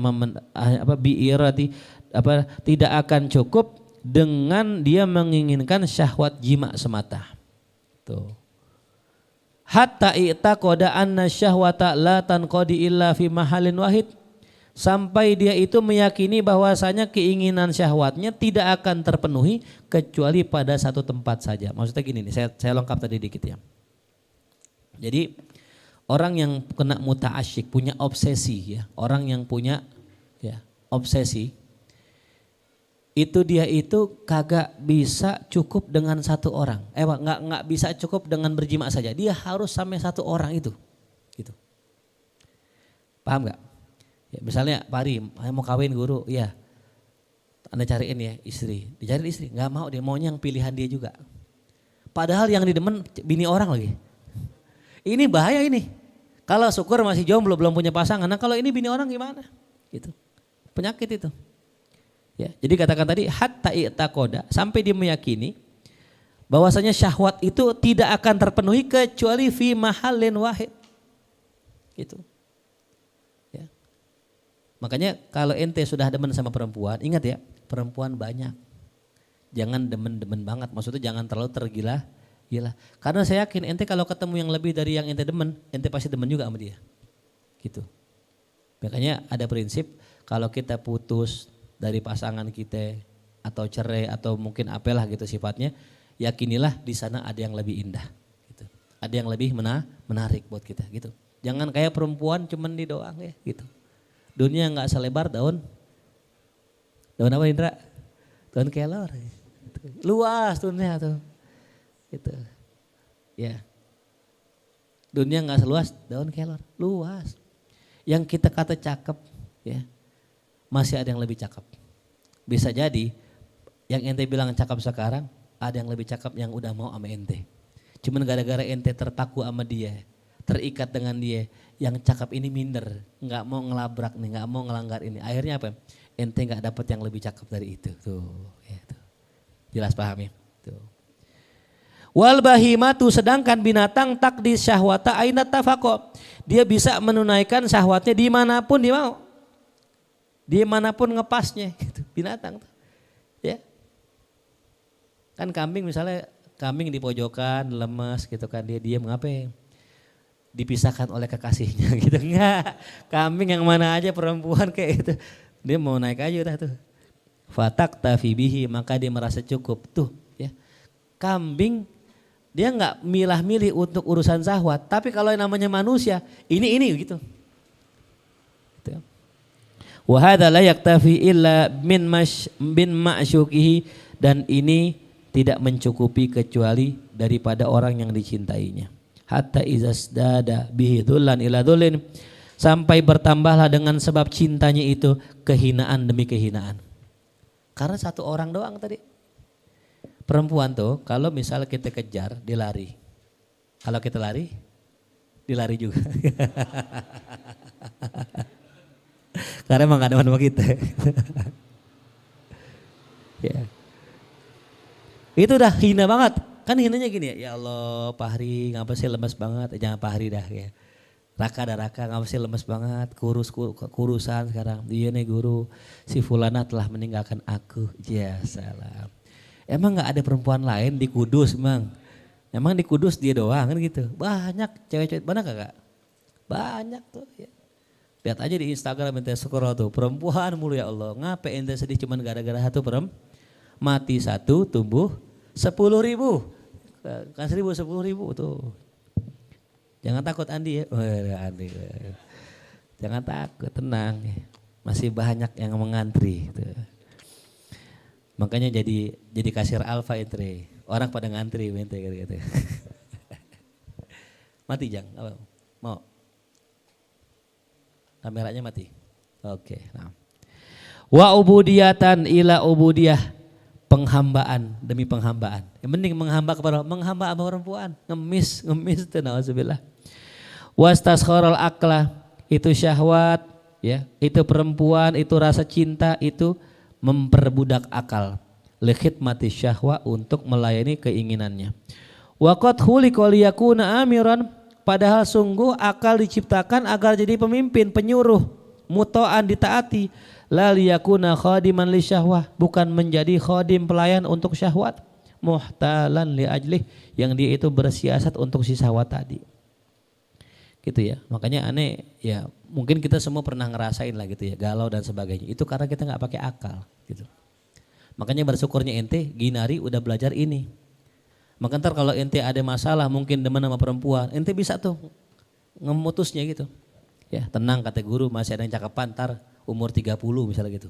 tidak akan cukup dengan dia menginginkan syahwat jima semata. Tuh. Hatta i'taqada anna syahwata la tanqadi illa fi mahallin wahid, sampai dia itu meyakini bahwasanya keinginan syahwatnya tidak akan terpenuhi kecuali pada satu tempat saja. Maksudnya gini nih, saya lengkap tadi dikit ya. Jadi orang yang kena muta'asyik, punya obsesi ya, orang yang punya ya obsesi, itu dia itu kagak bisa cukup dengan satu orang. Nggak bisa cukup dengan berjima saja. Dia harus sampai satu orang itu. Gitu. Paham nggak? Ya, misalnya Pak Ari, saya mau kawin guru, ya. Anda cariin ya istri, dicariin istri, nggak mau, dia maunya yang pilihan dia juga. Padahal yang didemen bini orang lagi. Ini bahaya ini. Kalau syukur masih jomblo belum punya pasangan. Nah kalau ini bini orang gimana? Gitu. Penyakit itu. Ya, jadi katakan tadi hatta i'taqada, sampai dia meyakini bahwasanya syahwat itu tidak akan terpenuhi kecuali fi mahallin wahid. Gitu. Ya. Makanya kalau ente sudah demen sama perempuan, ingat ya, perempuan banyak. Jangan demen-demen banget, maksudnya jangan terlalu tergila-gila. Karena saya yakin ente kalau ketemu yang lebih dari yang ente demen, ente pasti demen juga sama dia. Gitu. Makanya ada prinsip kalau kita putus dari pasangan kita atau cerai atau mungkin apalah gitu sifatnya, yakinilah di sana ada yang lebih indah. Gitu. Ada yang lebih menarik buat kita gitu. Jangan kayak perempuan cuman di doang ya gitu. Dunia nggak selebar daun apa Indra? Daun kelor. Luas dunia tuh. Gitu. Ya. Dunia nggak seluas daun kelor, luas. Yang kita kata cakep ya. Masih ada yang lebih cakep. Bisa jadi yang ente bilang cakep sekarang, ada yang lebih cakep yang udah mau sama ente. Cuman gara-gara ente terpaku sama dia, terikat dengan dia, yang cakep ini minder, nggak mau ngelabrak nih, nggak mau ngelanggar ini. Akhirnya apa? Ente nggak dapet yang lebih cakep dari itu. Tuh, ya, tuh. Jelas paham ya? Tuh. Wal bahimatu, sedangkan binatang takdis syahwata aina tafaqo. Dia bisa menunaikan syahwatnya dimanapun dia mau. Dimanapun ngepasnya gitu. Binatang tuh. Ya. Kan kambing misalnya, kambing di pojokan lemas gitu kan, dia diam ngapain? Dipisahkan oleh kekasihnya gitu. Enggak. Kambing yang mana aja perempuan kayak itu. Dia mau naik aja udah tuh. Fatak tafibihi, maka dia merasa cukup tuh ya. Kambing dia nggak milah-milih untuk urusan syahwat, tapi kalau yang namanya manusia ini gitu. Gitu. Wa hadza la yaktafi illa bin ma'syukihi, dan ini tidak mencukupi kecuali daripada orang yang dicintainya. Hatta izasdada bihi dhullan ila dhullin, sampai bertambahlah dengan sebab cintanya itu kehinaan demi kehinaan. Karena satu orang doang tadi. Perempuan tuh kalau misalnya kita kejar, dia lari. Kalau kita lari, dia lari juga. Karena emang gak ada sama kita. Ya. Itu udah hina banget. Kan hinanya gini ya Allah Pak Hari ngapa sih lemes banget. Jangan Pak Hari dah ya. Raka ngapa sih lemes banget. Kurusan sekarang. Iya nih guru, si Fulana telah meninggalkan aku. Ya salam. Emang gak ada perempuan lain di Kudus emang? Emang di Kudus dia doang kan gitu? Banyak cewek-cewek, banyak gak? Banyak tuh ya. Lihat aja di Instagram ente scroll tuh, perempuan mulu ya Allah. Ngapain ente sedih cuman gara-gara satu mati satu tumbuh 10.000. Kan 10.000 tuh. Jangan takut Andi ya. Andi. Jangan takut, tenang. Masih banyak yang mengantri tuh. Makanya jadi kasir alfa itu. Orang pada ngantri mente gitu. Mati Jang, apa? Mau? Kameranya mati. Oke, nah. Wa ubudiyatan ila ubudiyah, penghambaan demi penghambaan. Yang penting menghamba kepada perempuan, ngemis itu nauzubillah. Wastaskhorul akla, itu syahwat ya, itu perempuan, itu rasa cinta, itu memperbudak akal, likhidmati syahwa, untuk melayani keinginannya. Waqad khuliqa liyakuna amiran, padahal sungguh akal diciptakan agar jadi pemimpin, penyuruh, muto'an, ditaati, la liyakuna khadiman li syahwah, bukan menjadi khadim, pelayan untuk syahwat, muhtalan li ajlih, yang dia itu bersiasat untuk si syahwat tadi. Gitu ya, makanya aneh ya, mungkin kita semua pernah ngerasain lah gitu ya, galau dan sebagainya. Itu karena kita nggak pakai akal gitu. Makanya bersyukurnya ente Ginari udah belajar ini. Maka ntar kalau ente ada masalah mungkin demen sama perempuan, ente bisa tuh ngemutusnya gitu. Ya tenang kata guru, masih ada yang cakepan, ntar umur 30 misalnya gitu.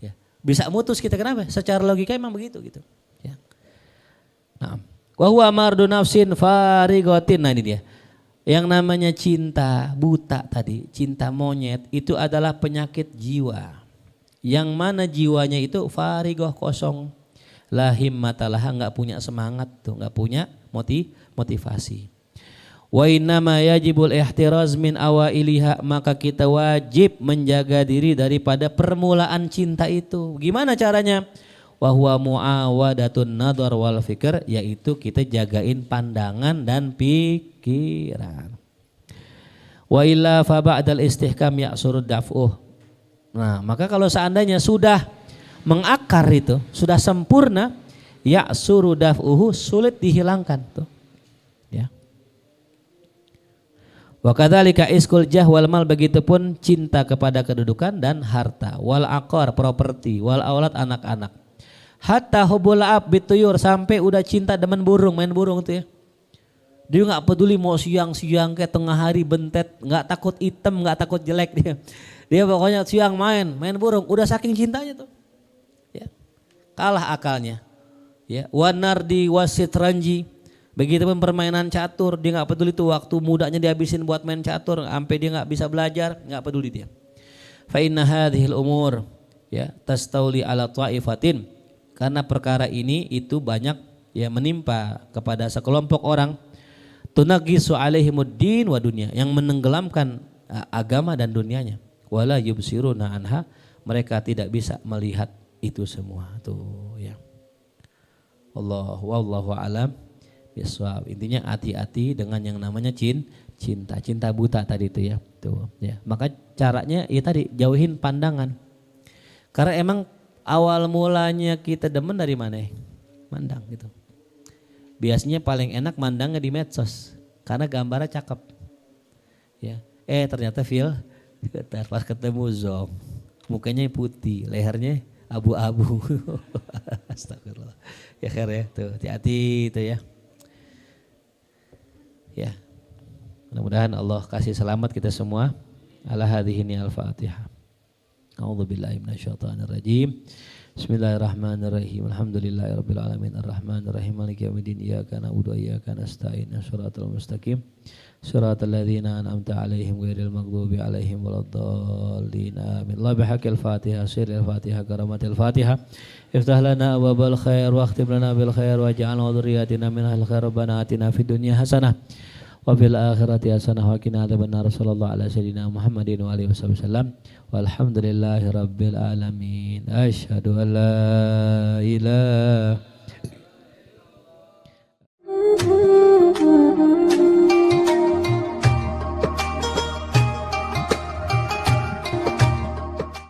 Ya bisa mutus kita, kenapa? Secara logika emang begitu gitu. Ya. Nah, wa huwa mardu nafsin farigotin, nah ini dia. Yang namanya cinta buta tadi, cinta monyet, itu adalah penyakit jiwa. Yang mana jiwanya itu farigoh, kosong. La himmatalah, enggak punya semangat tuh, enggak punya motivasi. Wa innama yajibul ihtiraz min awailiha, maka kita wajib menjaga diri daripada permulaan cinta itu. Gimana caranya? Wa huwa muawadatun nadhar wal fikr, yaitu kita jagain pandangan dan pikiran. Wa illa fa ba'dal istihkam ya'suru daf'uh, Nah, maka kalau seandainya sudah mengakar itu, sudah sempurna, ya suru daf'uhu, sulit dihilangkan tuh. Ya. Wa kadzalika iskul jah wal mal, begitupun cinta kepada kedudukan dan harta, wal aqar properti, wal aulad anak-anak. Hatta hubul ab bituyur, sampai udah cinta demen burung, main burung tuh ya. Dia nggak peduli mau siang-siang kayak tengah hari bentet, nggak takut hitam, nggak takut jelek dia. Dia pokoknya siang main burung, udah saking cintanya tuh. Ya. Kalah akalnya. Ya, wanardi wasitranji, begitu pun permainan catur, dia nggak peduli tuh waktu mudanya dihabisin buat main catur, sampai dia nggak bisa belajar, nggak peduli dia. Fa inna hadhil umur, ya, tastauli ala ta'ifatin, karena perkara ini itu banyak ya menimpa kepada sekelompok orang, tunagisu alaihimuddin wa dunya, yang menenggelamkan agama dan dunianya, wala yubsiruna anha, mereka tidak bisa melihat itu semua tuh ya. Wallahu alam bisawab. Intinya hati-hati dengan yang namanya cinta buta tadi itu ya. Tuh ya. Maka caranya ya tadi, jauhin pandangan. Karena emang awal mulanya kita demen dari mana? Mandang gitu. Biasanya paling enak mandangnya di medsos karena gambarnya cakep. Ya. Ternyata pas ketemu zong, mukanya putih, lehernya abu-abu. Astagfirullah. Ya khair ya, tuh hati-hati itu ya. Ya. Mudah-mudahan Allah kasih selamat kita semua. Ala hadhini al-Fatihah. A'udzubillahi minasyaitonirrajim. Bismillahirrahmanirrahim. Alhamdulillahirabbil alamin arrahmanirrahim maliki yaumiddin iyyaka na'budu wa iyyaka nasta'in shiratal mustaqim shiratal ladzina an'amta 'alaihim ghairil maghdubi 'alaihim waladdallin amin. La bihaqqil Fatihah sirril Fatihah karamatil Fatihah iftah lana abwabal khair wa akhtim lana bil khair waj'al dhurriyyatina minal khair rabbana atina fid dunya hasanah wa fil akhirati hasanah wa qina adzabannar. Sallallahu ala sayyidina Muhammadin wa alihi wasallam. Walhamdulillahi rabbil alamin. Asyhadu an la ilaha